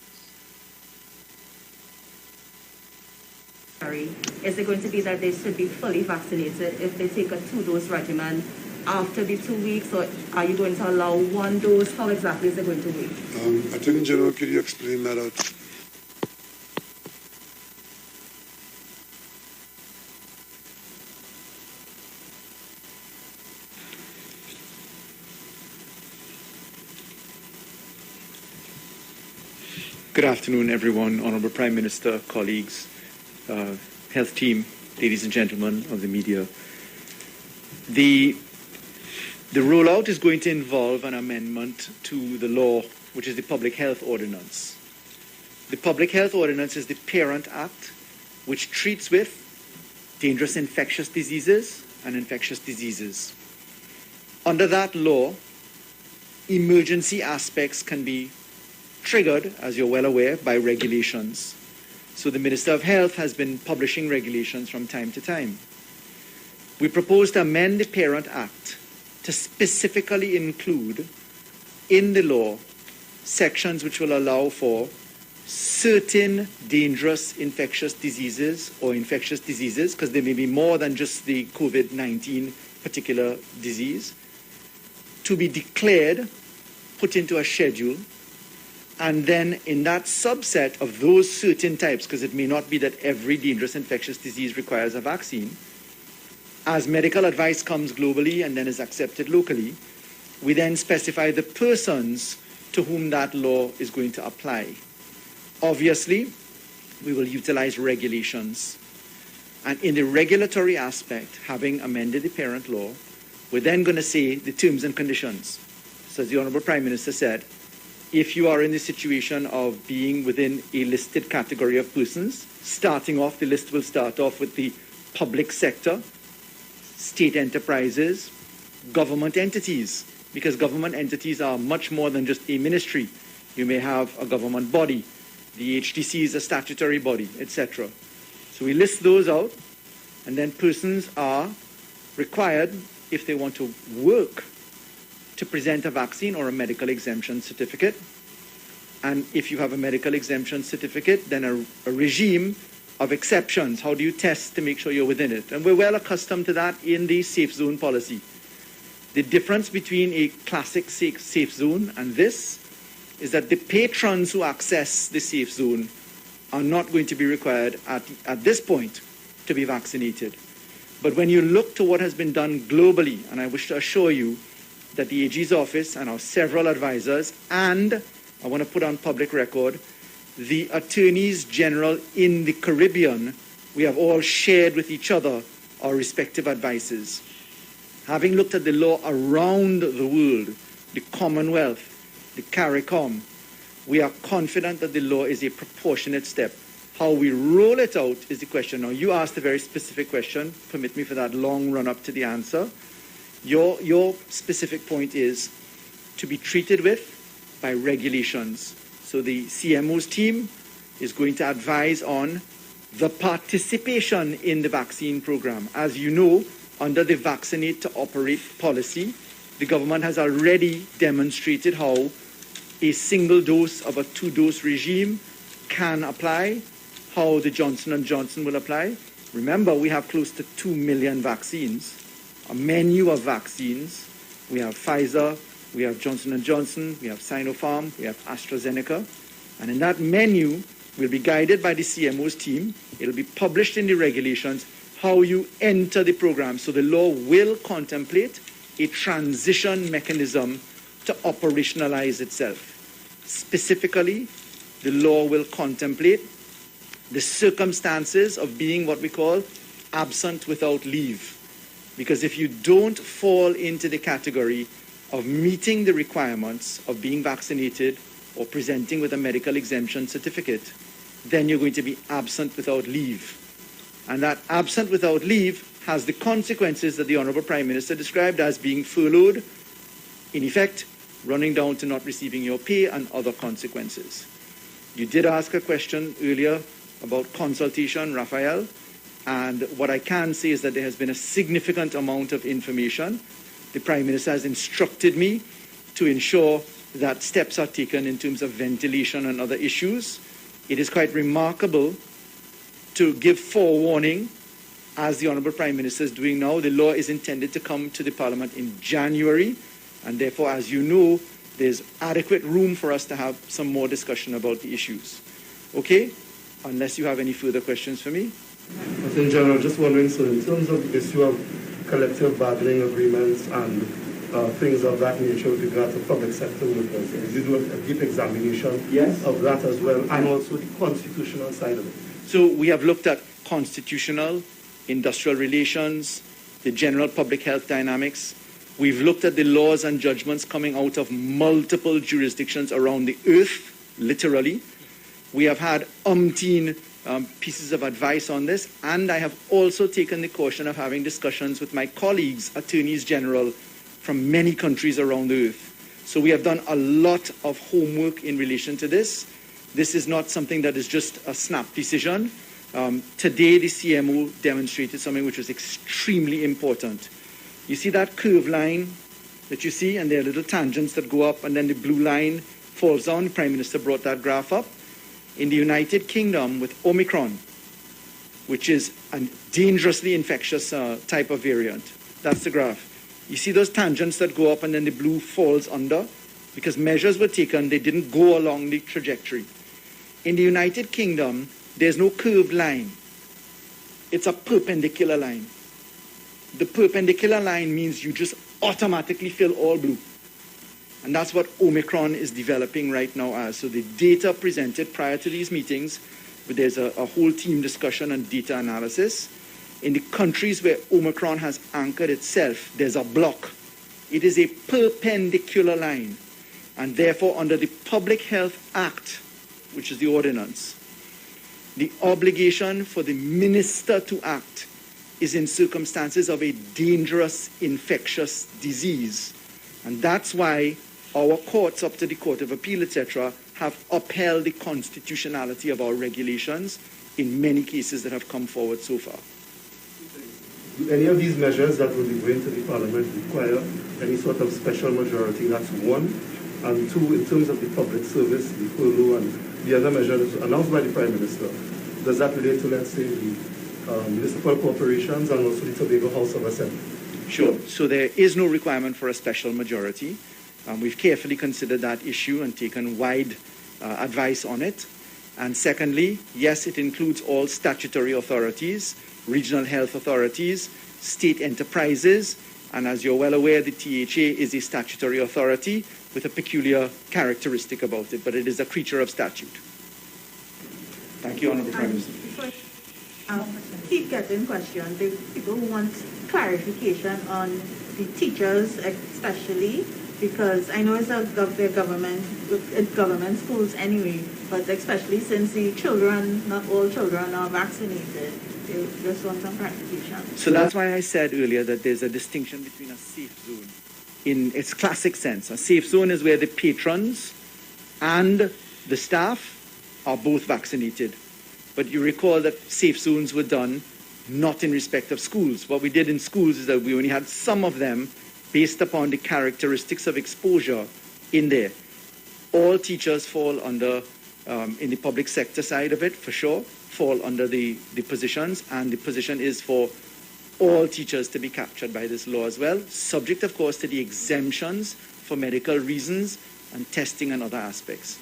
Is it going to be that they should be fully vaccinated if they take a 2-dose regimen after the 2 weeks, or are you going to allow 1 dose? How exactly is it going to work? Attorney General, could you explain that out? Good afternoon, everyone, Honorable Prime Minister, colleagues, health team, ladies and gentlemen of the media. The rollout is going to involve an amendment to the law, which is the Public Health Ordinance. The Public Health Ordinance is the parent act which treats with dangerous infectious diseases and infectious diseases. Under that law, emergency aspects can be triggered, as you're well aware, by regulations. So the Minister of Health has been publishing regulations from time to time. We propose to amend the Parent Act to specifically include in the law sections which will allow for certain dangerous infectious diseases or infectious diseases, because there may be more than just the COVID-19 particular disease, to be declared, put into a schedule, and then in that subset of those certain types, because it may not be that every dangerous infectious disease requires a vaccine, as medical advice comes globally and then is accepted locally, we then specify the persons to whom that law is going to apply. Obviously, we will utilize regulations. And in the regulatory aspect, having amended the parent law, we're then going to say the terms and conditions. So as the Honourable Prime Minister said, if you are in the situation of being within a listed category of persons, starting off, the list will start off with the public sector, state enterprises, government entities, because government entities are much more than just a ministry. You may have a government body, the HTC is a statutory body, etc. So we list those out, and then persons are required, if they want to work, to present a vaccine or a medical exemption certificate. And if you have a medical exemption certificate, then a regime of exceptions. How do you test to make sure you're within it? And we're well accustomed to that in the safe zone policy. The difference between a classic safe zone and this is that the patrons who access the safe zone are not going to be required at this point to be vaccinated. But when you look to what has been done globally, and I wish to assure you that the AG's office and our several advisors, and I want to put on public record, the attorneys general in the Caribbean, we have all shared with each other our respective advices. Having looked at the law around the world, the Commonwealth, the CARICOM, we are confident that the law is a proportionate step. How we roll it out is the question. Now, you asked a very specific question. Permit me for that long run-up to the answer. Your specific point is to be treated with by regulations. So the CMO's team is going to advise on the participation in the vaccine program. As you know, under the Vaccinate to Operate policy, the government has already demonstrated how a single dose of a two-dose regime can apply, how the Johnson & Johnson will apply. Remember, we have close to 2 million vaccines, a menu of vaccines. We have Pfizer, we have Johnson & Johnson, we have Sinopharm, we have AstraZeneca. And in that menu, we'll be guided by the CMO's team. It'll be published in the regulations how you enter the program. So the law will contemplate a transition mechanism to operationalize itself. Specifically, the law will contemplate the circumstances of being what we call absent without leave. Because if you don't fall into the category of meeting the requirements of being vaccinated or presenting with a medical exemption certificate, then you're going to be absent without leave. And that absent without leave has the consequences that the Honourable Prime Minister described as being furloughed, in effect, running down to not receiving your pay and other consequences. You did ask a question earlier about consultation, Raphael, and what I can say is that there has been a significant amount of information. The Prime Minister has instructed me to ensure that steps are taken in terms of ventilation and other issues. It is quite remarkable to give forewarning, as the Honourable Prime Minister is doing now. The law is intended to come to the Parliament in January, and therefore, as you know, there's adequate room for us to have some more discussion about the issues. Okay? Unless you have any further questions for me. In general, just wondering, so in terms of the issue of collective bargaining agreements and things of that nature with regard to public sector workers, you do a deep examination of that as well, and also the constitutional side of it. So we have looked at constitutional, industrial relations, the general public health dynamics. We've looked at the laws and judgments coming out of multiple jurisdictions around the earth, literally. We have had umpteen pieces of advice on this, and I have also taken the caution of having discussions with my colleagues, attorneys general from many countries around the earth. So we have done a lot of homework in relation to this. This is not something that is just a snap decision. Today, the CMO demonstrated something which was extremely important. You see that curve line that you see, and there are little tangents that go up, and then the blue line falls down. The Prime Minister brought that graph up. In the United Kingdom with Omicron, which is a dangerously infectious type of variant, that's the graph. You see those tangents that go up and then the blue falls under? Because measures were taken, they didn't go along the trajectory. In the United Kingdom, there's no curved line. It's a perpendicular line. The perpendicular line means you just automatically fill all blue. And that's what Omicron is developing right now as. So the data presented prior to these meetings, but there's a whole team discussion and data analysis. In the countries where Omicron has anchored itself, there's a block. It is a perpendicular line. And therefore, under the Public Health Act, which is the ordinance, the obligation for the minister to act is in circumstances of a dangerous infectious disease. And that's why our courts, up to the Court of Appeal, etc., have upheld the constitutionality of our regulations in many cases that have come forward so far. Do any of these measures that will be going to the Parliament require any sort of special majority? That's one. And two, in terms of the public service, the furlough, and the other measures announced by the Prime Minister, does that relate to, let's say, the municipal corporations and also the Tobago House of Assembly? Sure. So there is no requirement for a special majority. We've carefully considered that issue and taken wide advice on it. And secondly, yes, it includes all statutory authorities, regional health authorities, state enterprises, and as you're well aware, the THA is a statutory authority with a peculiar characteristic about it, but it is a creature of statute. Thank you, Honourable Prime Minister. Keep getting questions. People want clarification on the teachers, especially because I know it's government schools anyway, but especially since the children, not all children are vaccinated. They just want some clarification. So that's why I said earlier that there's a distinction between a safe zone in its classic sense. A safe zone is where the patrons and the staff are both vaccinated. But you recall that safe zones were done not in respect of schools. What we did in schools is that we only had some of them based upon the characteristics of exposure in there. All teachers fall under, in the public sector side of it, for sure, fall under the positions, and the position is for all teachers to be captured by this law as well, subject, of course, to the exemptions for medical reasons and testing and other aspects.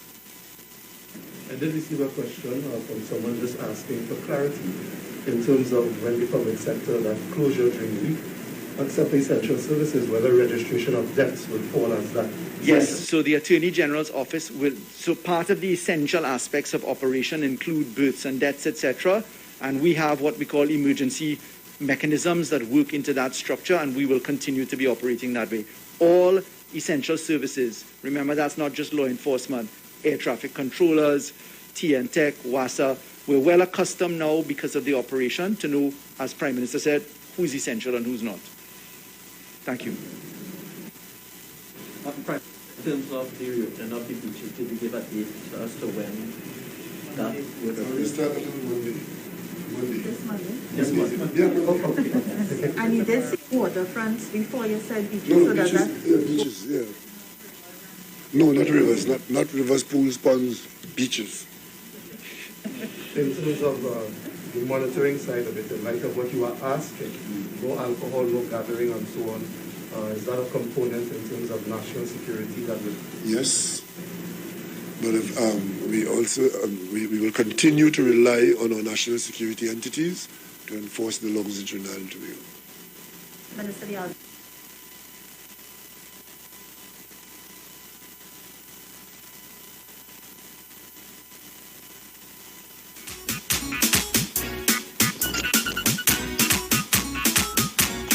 I did receive a question from someone just asking for clarity in terms of when the public sector that closure during the week, except essential services, whether registration of deaths would fall as that. Yes, so the Attorney General's office will, so part of the essential aspects of operation include births and deaths, etc. And we have what we call emergency mechanisms that work into that structure, and we will continue to be operating that way. All essential services, remember that's not just law enforcement, air traffic controllers, TN Tech, WASA, we're well accustomed now because of the operation to know, as Prime Minister said, who's essential and who's not. Thank you. In terms of the reopening of the beaches, did you give a date as to when that would occur? This Monday? This Monday. And you did say waterfronts before you said beaches, No, so beaches, that beaches, yeah. No, not rivers, not rivers, pools, ponds, beaches. In terms of the monitoring side of it, in light of what you are asking, no alcohol, no gathering, and so on, is that a component in terms of national security that would... Yes, but if, we also we will continue to rely on our national security entities to enforce the laws in Trinidad and Tobago. Minister Diaz.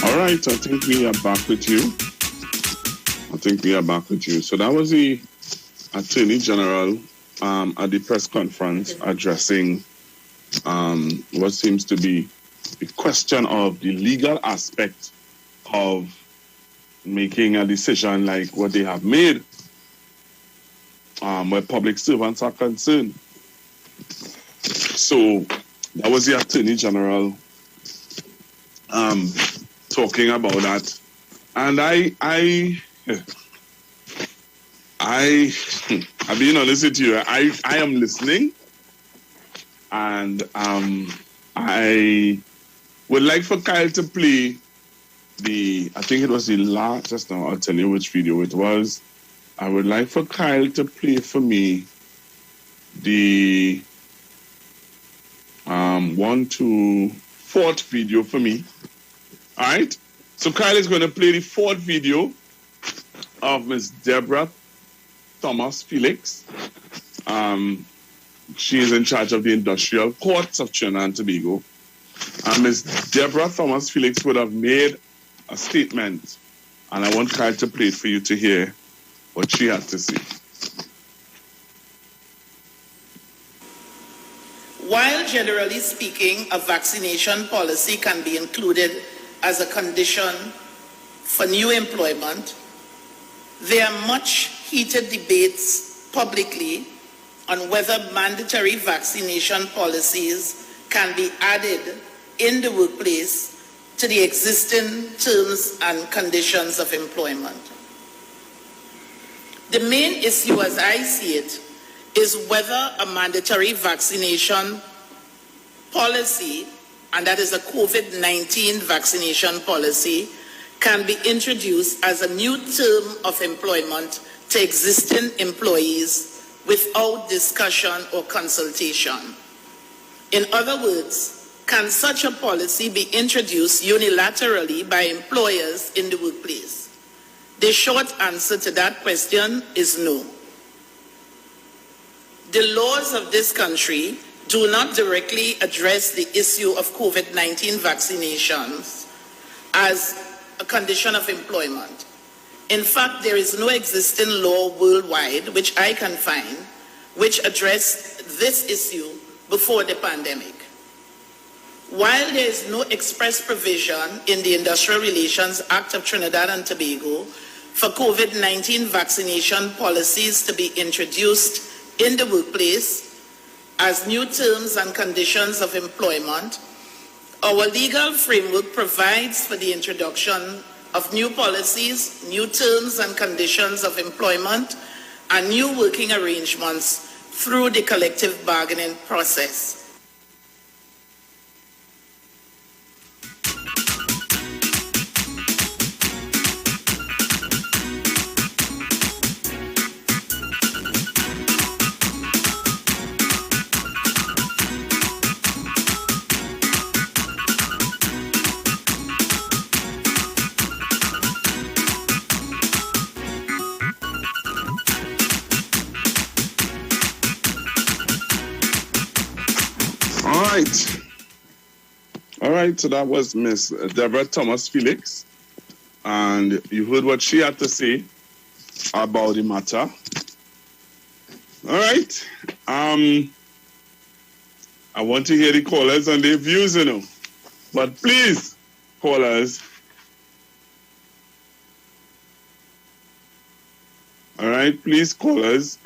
All right, I think we are back with you. So that was the Attorney General at the press conference addressing what seems to be the question of the legal aspect of making a decision like what they have made where public servants are concerned. So that was the Attorney General talking about that. And I'll be honest with you, I am listening, and I would like for Kyle to play I think it was the last, just now I'll tell you which video it was. I would like for Kyle to play for me the 4th video for me. All right? So Kyle is going to play the 4th video of Miss Deborah Thomas Felix. She is in charge of the Industrial Courts of Trinidad and Tobago. Miss Deborah Thomas Felix would have made a statement, and I want Kyle to play it for you to hear what she has to say. While generally speaking, a vaccination policy can be included as a condition for new employment, there are much heated debates publicly on whether mandatory vaccination policies can be added in the workplace to the existing terms and conditions of employment. The main issue, as I see it, is whether a mandatory vaccination policy, and that is a COVID-19 vaccination policy, can be introduced as a new term of employment to existing employees without discussion or consultation. In other words, can such a policy be introduced unilaterally by employers in the workplace? The short answer to that question is no. The laws of this country do not directly address the issue of COVID-19 vaccinations as a condition of employment. In fact, there is no existing law worldwide, which I can find, which addressed this issue before the pandemic. While there is no express provision in the Industrial Relations Act of Trinidad and Tobago for COVID-19 vaccination policies to be introduced in the workplace as new terms and conditions of employment, our legal framework provides for the introduction of new policies, new terms and conditions of employment, and new working arrangements through the collective bargaining process. All right, so that was Miss Deborah Thomas Felix, and you heard what she had to say about the matter. All right, I want to hear the callers and their views, but please, callers, all right, please, callers,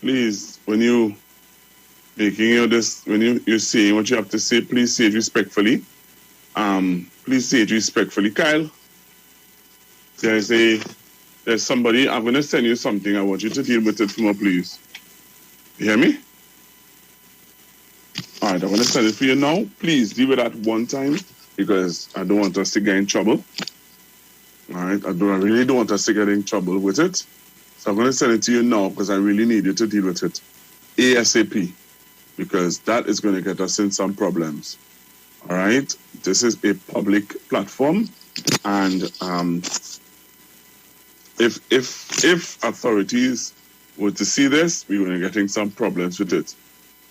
please, when you making this, when you're saying what you have to say, please say it respectfully. Please say it respectfully. Kyle, there's somebody, I'm going to send you something. I want you to deal with it for me, please. You hear me? All right, I'm going to send it for you now. Please deal with that one time because I don't want us to get in trouble. All right, I really don't want us to get in trouble with it. So I'm going to send it to you now because I really need you to deal with it ASAP. Because that is going to get us in some problems. All right? This is a public platform, and if authorities were to see this, we're going to get in some problems with it.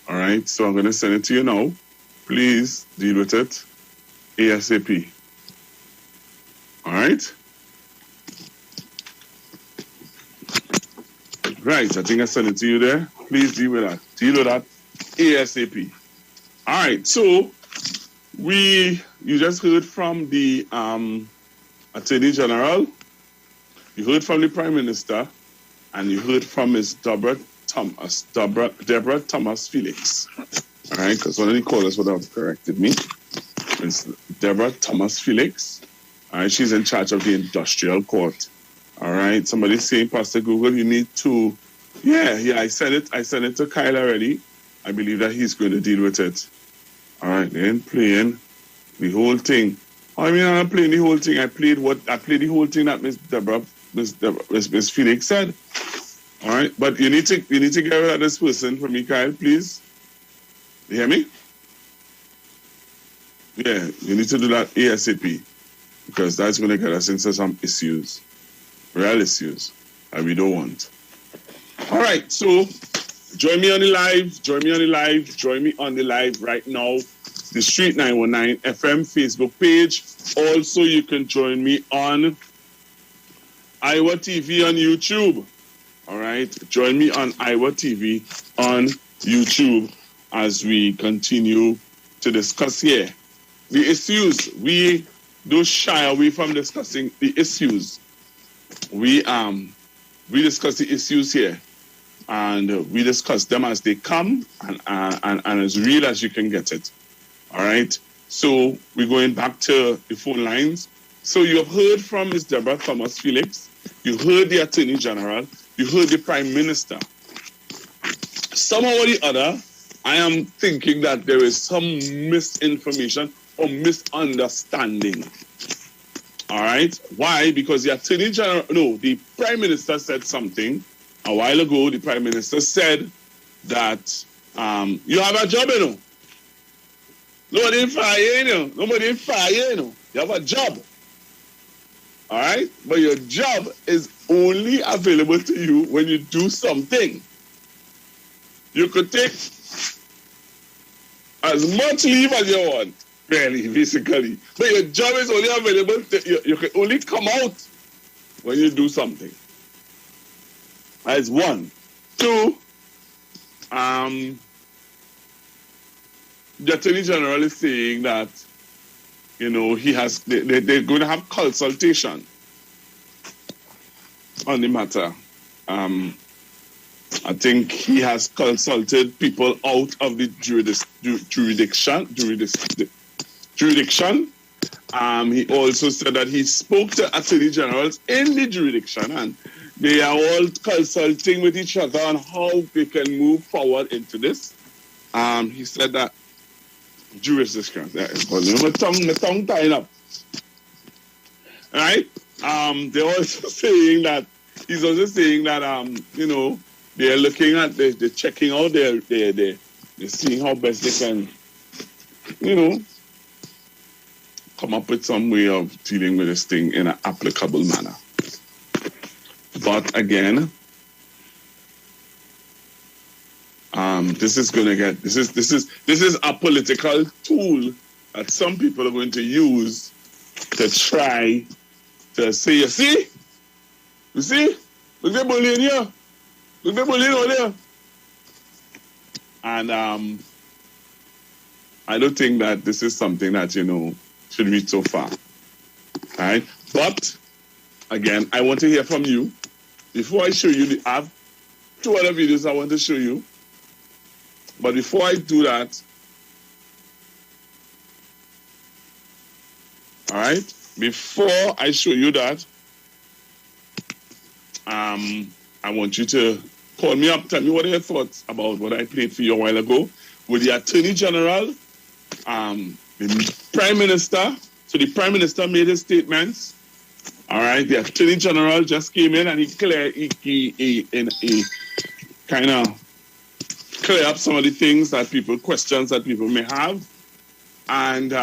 All right? So I'm going to send it to you now. Please deal with it ASAP. All right? Right, I think I sent it to you there. Please deal with that. Deal with that ASAP. All right, so you just heard from the Attorney General, you heard from the Prime Minister, and you heard from Ms. Deborah Thomas Felix. All right, because one of the callers would have corrected me. Ms. Deborah Thomas Felix. All right, she's in charge of the Industrial Court. All right, somebody's saying, Pastor Google, you need to. Yeah, I said it. I sent it to Kyle already. I believe that he's going to deal with it. All right, then playing the whole thing. I mean, I'm not playing the whole thing. I played the whole thing that Miss Felix said. All right, but you need to get rid of this person for me, Kyle, please. You hear me? Yeah, you need to do that ASAP because that's going to get us into some issues, real issues that we don't want. All right, so join me on the live right now. The Street 919 FM Facebook page. Also, you can join me on Iwer TV on YouTube. All right, join me on Iwer TV on YouTube as we continue to discuss here the issues. We don't shy away from discussing the issues. We discuss the issues here. And we discuss them as they come and as real as you can get it. All right? So we're going back to the phone lines. So you have heard from Ms. Deborah Thomas Felix. You heard the Attorney General. You heard the Prime Minister. Somehow or the other, I am thinking that there is some misinformation or misunderstanding All right. Why? Because the the Prime Minister said something a while ago. The Prime Minister said that you have a job, you know. Nobody fire you, know. Nobody fire you, know. You have a job. All right? But your job is only available to you when you do something. You could take as much leave as you want, really, basically. But your job is only available, you can only come out when you do something. That's one. Two, the Attorney General is saying that, you know, they're going to have consultation on the matter. I think he has consulted people out of the jurisdiction. He also said that he spoke to attorney generals in the jurisdiction, and they are all consulting with each other on how they can move forward into this. He said that jurisdiction. My tongue tying up. All right. They're also saying that he's also saying that you know, they're looking at they're checking out they're seeing how best they can, you know, come up with some way of dealing with this thing in an applicable manner. But again, this is a political tool that some people are going to use to try to say, you see, look at the bullying here, look at the bullying over there. And I don't think that this is something that, you know, should reach so far. All right? But again, I want to hear from you. Before I show you, I have 2 other videos I want to show you. But before I do that, all right, before I show you that, I want you to call me up, tell me what are your thoughts about what I played for you a while ago with the Attorney General, the Prime Minister. So the Prime Minister made his statements. All right, the Attorney General just came in and he kind of clear up some of the things that questions that people may have. And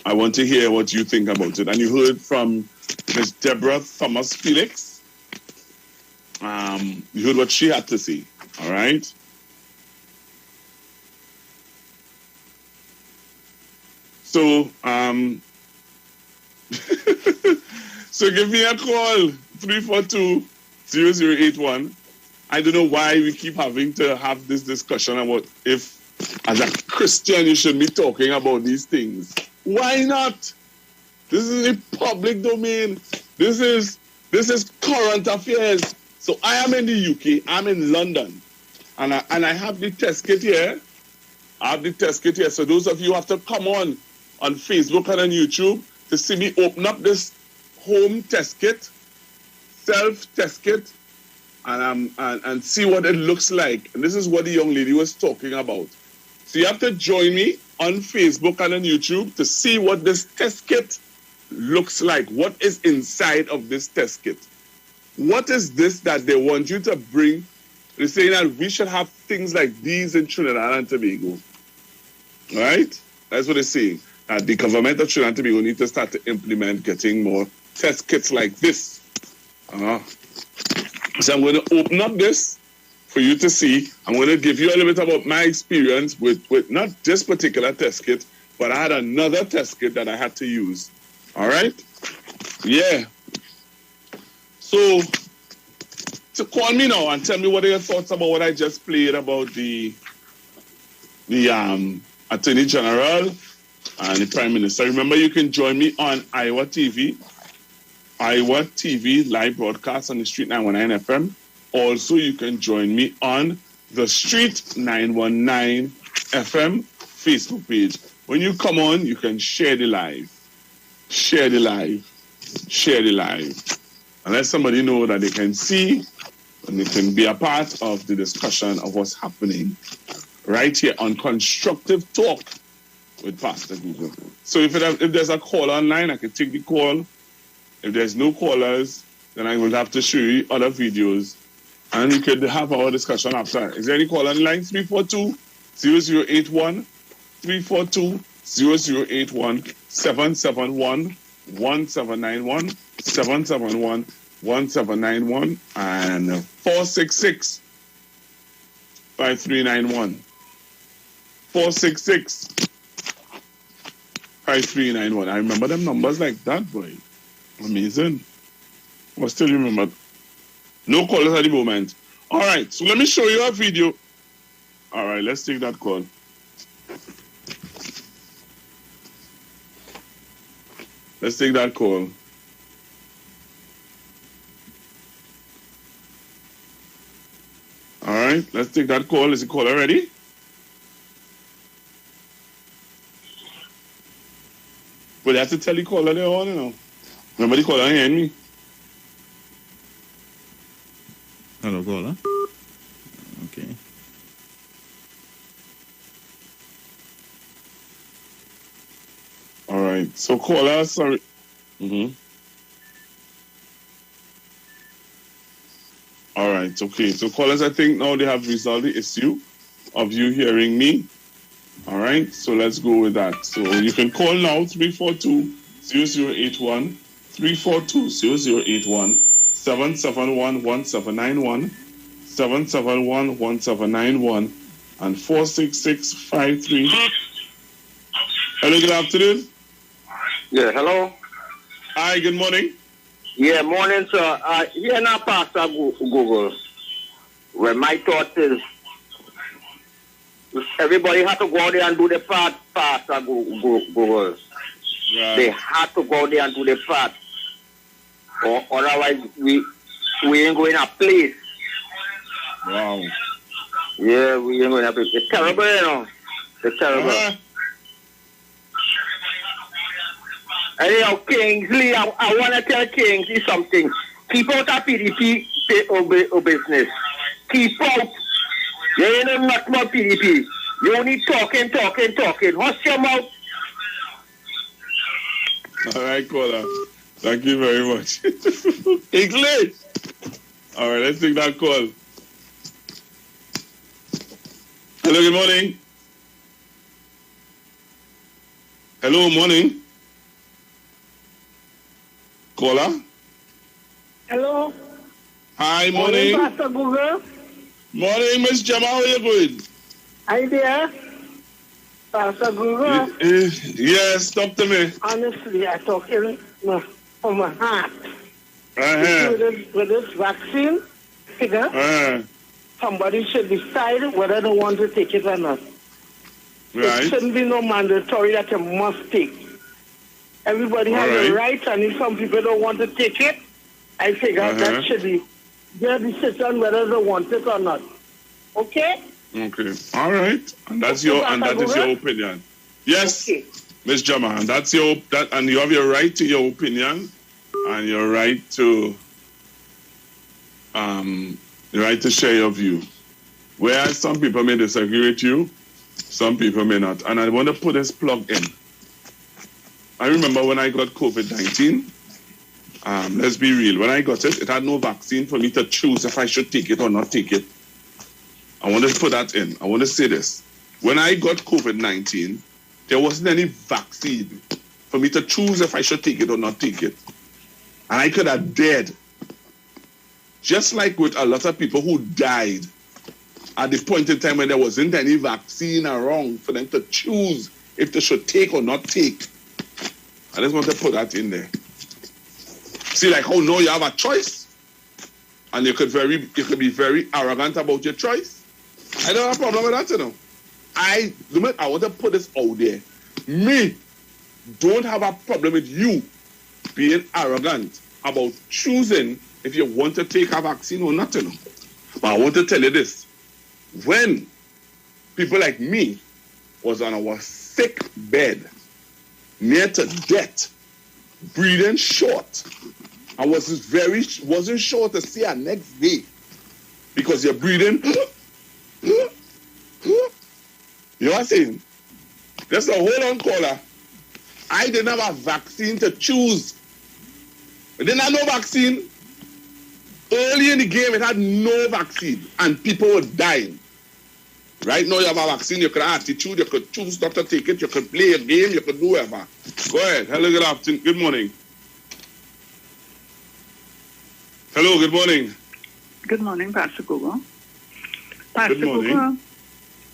I want to hear what you think about it. And you heard from Ms. Deborah Thomas Felix. You heard what she had to say. All right. So, so give me a call, 342-0081. I don't know why we keep having to have this discussion about if, as a Christian, you should be talking about these things. Why not? This is a public domain. This is current affairs. So I am in the UK. I'm in London, and I have the test kit here. I have the test kit here. So those of you who have to come on Facebook and on YouTube to see me open up this home test kit, self test kit, and see what it looks like. And this is what the young lady was talking about. So you have to join me on Facebook and on YouTube to see what this test kit looks like. What is inside of this test kit? What is this that they want you to bring? They're saying that we should have things like these in Trinidad and Tobago. All right? That's what they're saying. The government of Trinidad and Tobago need to start to implement getting more test kits like this. So I'm going to open up this for you to see. I'm going to give you a little bit about my experience with not this particular test kit, but I had another test kit that I had to use. All right? Yeah. So call me now and tell me what are your thoughts about what I just played about the Attorney General and the Prime Minister. Remember, you can join me on Iwer TV live broadcast on the Street 919 FM. Also, you can join me on the Street 919 FM Facebook page. When you come on, you can share the live. Share the live. Share the live. And let somebody know that they can see and they can be a part of the discussion of what's happening right here on Constructive Talk with Pastor Google. So if there's a call online, I can take the call. If there's no callers, then I will have to show you other videos, and we could have our discussion after. Is there any call online? 342-0081, 342-0081, 771-1791, 771-1791, and 466-5391. 466-5391. I remember them numbers like that, boy. Amazing. I still remember. No callers at the moment. All right, so let me show you a video. All right, let's take that call. Let's take that call. All right, let's take that call. Is the caller ready? But I have to tell the caller they're on, you know. Remember the caller hearing me? Hello, caller. Okay. All right. So caller, sorry. All right. Okay. So callers, I think now they have resolved the issue of you hearing me. All right. So let's go with that. So you can call now 342-0081, 342-0081, 771-1791, 771-1791, and 466-53. Hello, good afternoon. Yeah, hello. Hi, good morning. Yeah, morning, sir. Here now, Pastor Google, where my thought is, everybody had to go out there and do the part, Pastor Google. Right. They had to go out there and do the part. Or otherwise, we ain't going to place. Wow. Yeah, we ain't going to place. It's terrible, you know. It's terrible. Anyhow, Kingsley, I want to tell Kingsley something. Keep out of PDP business. Keep out. You ain't know nothing about PDP. You only talking. Hush your mouth. All right, caller. Thank you very much. English. All right, let's take that call. Hello, good morning. Hello, morning. Caller. Hello. Hi, morning. Pastor Google. Morning, Miss Gemma. How are you going? Hi there. Pastor Google. Yes, talk to me. Honestly, I talking from my heart. Uh-huh. With this vaccine, somebody should decide whether they want to take it or not. Right. It shouldn't be no mandatory that you must take. Everybody has a right, and if some people don't want to take it, I figure that should be their decision whether they want it or not. Okay? Okay. All right. And that is your opinion. Yes, Miss Jama, and and you have your right to your opinion and your right to share your view. Whereas some people may disagree with you, some people may not. And I want to put this plug in. I remember when I got COVID-19, let's be real, when I got it, it had no vaccine for me to choose if I should take it or not take it. I want to put that in. I want to say this. When I got COVID-19, there wasn't any vaccine for me to choose if I should take it or not take it. And I could have died. Just like with a lot of people who died at the point in time when there wasn't any vaccine around for them to choose if they should take or not take. I just want to put that in there. See, like, oh no, you have a choice, and you could be very arrogant about your choice. I don't have a problem with that, you know. I want to put this out there. Me don't have a problem with you being arrogant about choosing if you want to take a vaccine or not, you know. But I want to tell you this. When people like me was on our sick bed, near to death, breathing short, I wasn't sure to see our next day because you're breathing. You know what I'm saying? Just a hold on, caller. I didn't have a vaccine to choose. I didn't have no vaccine. Early in the game, it had no vaccine, and people were dying. Right now, you have a vaccine, you can have attitude, you could choose not to take it, you could play a game, you could do whatever. Go ahead. Hello, good afternoon. Good morning. Hello, good morning. Good morning, Pastor Google. Pastor Good morning. Google,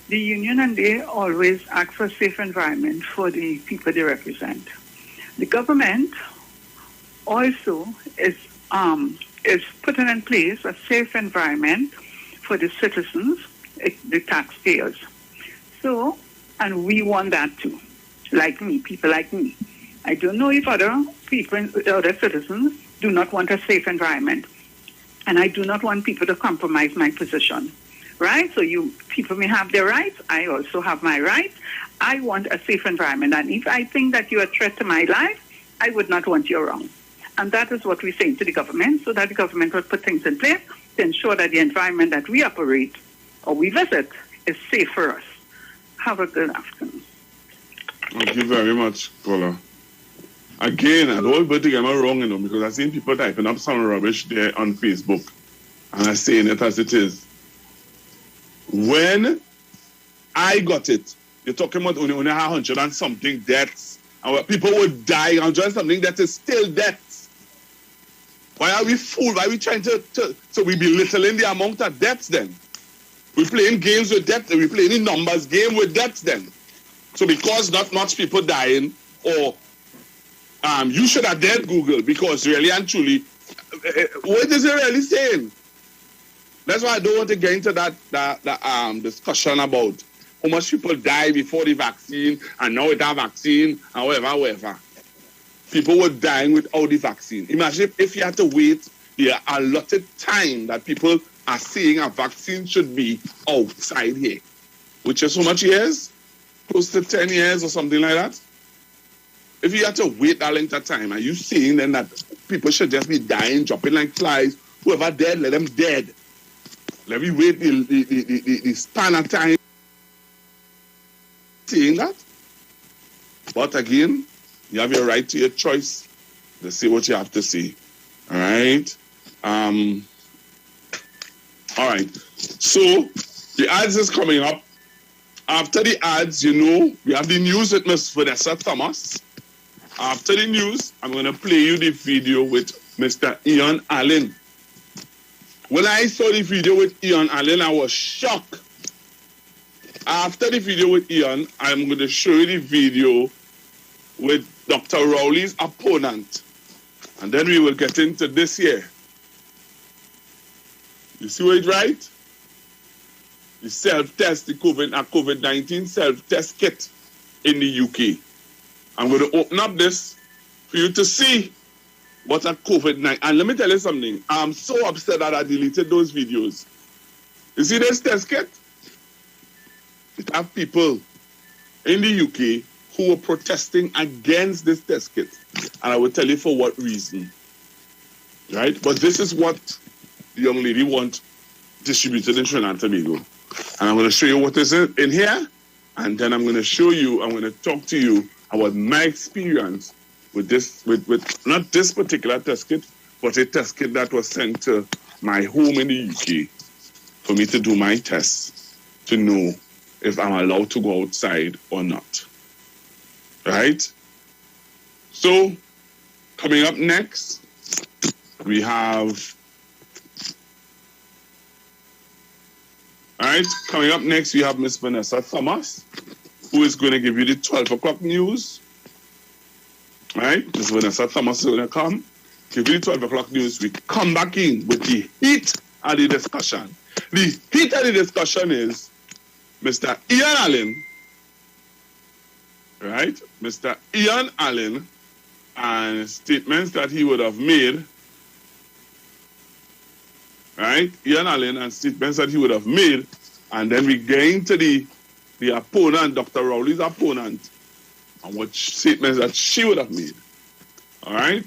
the union and they always ask for a safe environment for the people they represent. The government also is putting in place a safe environment for the citizens, the taxpayers. So, and we want that too, like me, people like me. I don't know if other people, other citizens do not want a safe environment. And I do not want people to compromise my position, right? So people may have their rights. I also have my rights. I want a safe environment. And if I think that you're a threat to my life, I would not want you around. And that is what we're saying to the government, so that the government will put things in place to ensure that the environment that we operate or we visit is safe for us. Have a good afternoon. Thank you very much, caller. Again, I don't want to get me wrong, because I've seen people typing up some rubbish there on Facebook, and I'm saying it as it is. When I got it, you're talking about only 100 and something deaths, and people would die, 100 and something that is still deaths. Why are we fooled? Why are we trying to so we belittling the amount of deaths then? We're playing games with deaths, we're playing a numbers game with deaths then. So because not much people dying, or you should have dead Google, because really and truly, what is it really saying? That's why I don't want to get into that discussion about how much people die before the vaccine, and now with that vaccine, and whatever. People were dying without the vaccine. Imagine if you had to wait the allotted time that people are saying a vaccine should be outside here, which is how much years? Close to 10 years or something like that. If you had to wait that length of time, are you saying then that people should just be dying, dropping like flies? Whoever dead, let them dead. Let me wait the span of time. Saying that. But again, you have your right to your choice to say what you have to say. All right? All right. So, the ads is coming up. After the ads, we have the news with Ms. Vanessa Thomas. After the news, I'm going to play you the video with Mr. Ian Allen. When I saw the video with Ian Allen, I was shocked. After the video with Ian, I'm going to show you the video with Dr. Rowley's opponent. And then we will get into this here. You see what it's right? The self-test, the COVID-19 self-test kit in the UK. I'm going to open up this for you to see what a COVID-19... And let me tell you something. I'm so upset that I deleted those videos. You see this test kit? It have people in the UK who were protesting against this test kit. And I will tell you for what reason. Right? But this is what the young lady wants distributed in Trinidad and Tobago. And I'm going to show you what is in here. And then I'm going to talk to you about my experience with this, with not this particular test kit, but a test kit that was sent to my home in the UK for me to do my tests to know if I'm allowed to go outside or not. Right? So, coming up next, we have... coming up next, we have Miss Vanessa Thomas, who is going to give you the 12 o'clock news. Miss Vanessa Thomas is going to come, give you the 12 o'clock news. We come back in with the heat of the discussion. The heat of the discussion is Mr. Ian Allen, Mr. Ian Allen, and statements that he would have made, Ian Allen and statements that he would have made, and then we get into the opponent, Dr. Rowley's opponent, and what statements that she would have made. All right?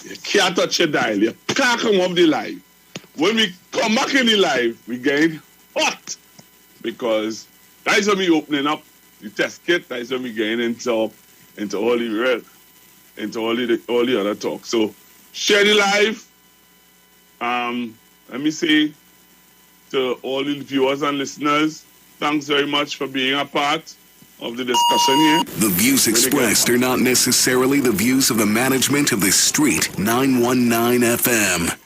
You can't touch your dial. You can't come off the live. When we come back in the live, we get hot, because that is when we opening up the test kit. That's when we getting into all the real, into all the other talk. So share the live. Let me say to all the viewers and listeners, thanks very much for being a part of the discussion here. The views expressed are not necessarily the views of the management of the Street 919 FM.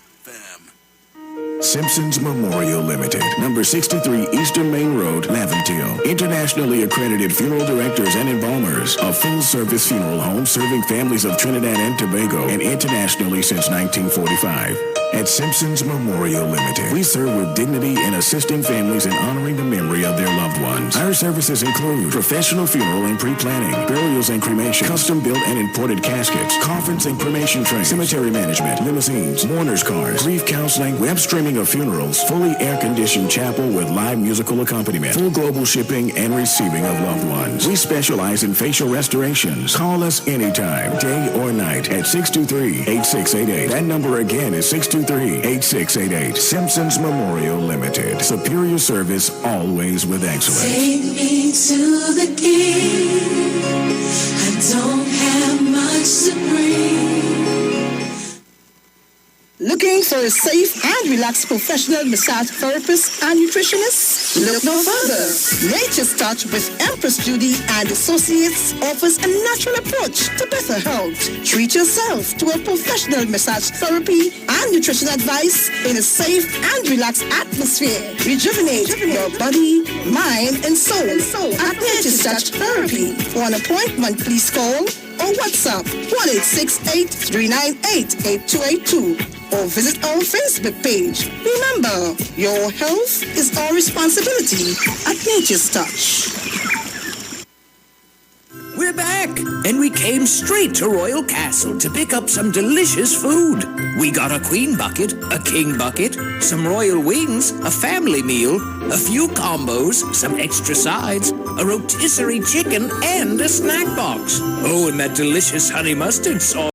Simpsons Memorial Limited, number 63 Eastern Main Road, Laventille. Internationally accredited funeral directors and embalmers. A full-service funeral home serving families of Trinidad and Tobago and internationally since 1945. At Simpsons Memorial Limited, we serve with dignity in assisting families and honoring the memory of their loved ones. Our services include professional funeral and pre-planning, burials and cremation, custom-built and imported caskets, coffins and cremation trays, cemetery management, limousines, mourners cars, grief counseling, web streaming of funerals, fully air-conditioned chapel with live musical accompaniment, full global shipping and receiving of loved ones. We specialize in facial restorations. Call us anytime, day or night, at 623-8688. That number again is 623-8688. Simpsons Memorial Limited. Superior service, always with excellence. Take me to the king. I don't have much to bring. Looking for a safe and relaxed professional massage therapist and nutritionist? Look no further. Nature's Touch with Empress Judy and Associates offers a natural approach to better health. Treat yourself to a professional massage therapy and nutrition advice in a safe and relaxed atmosphere. Rejuvenate your body, mind, and soul at Nature's Touch Therapy. For an appointment, please call or WhatsApp 1-868-398-8282 or visit our Facebook page. Remember, your health is our responsibility at Nature's Touch. We're back, and we came straight to Royal Castle to pick up some delicious food. We got a queen bucket, a king bucket, some royal wings, a family meal, a few combos, some extra sides, a rotisserie chicken, and a snack box. Oh, and that delicious honey mustard sauce.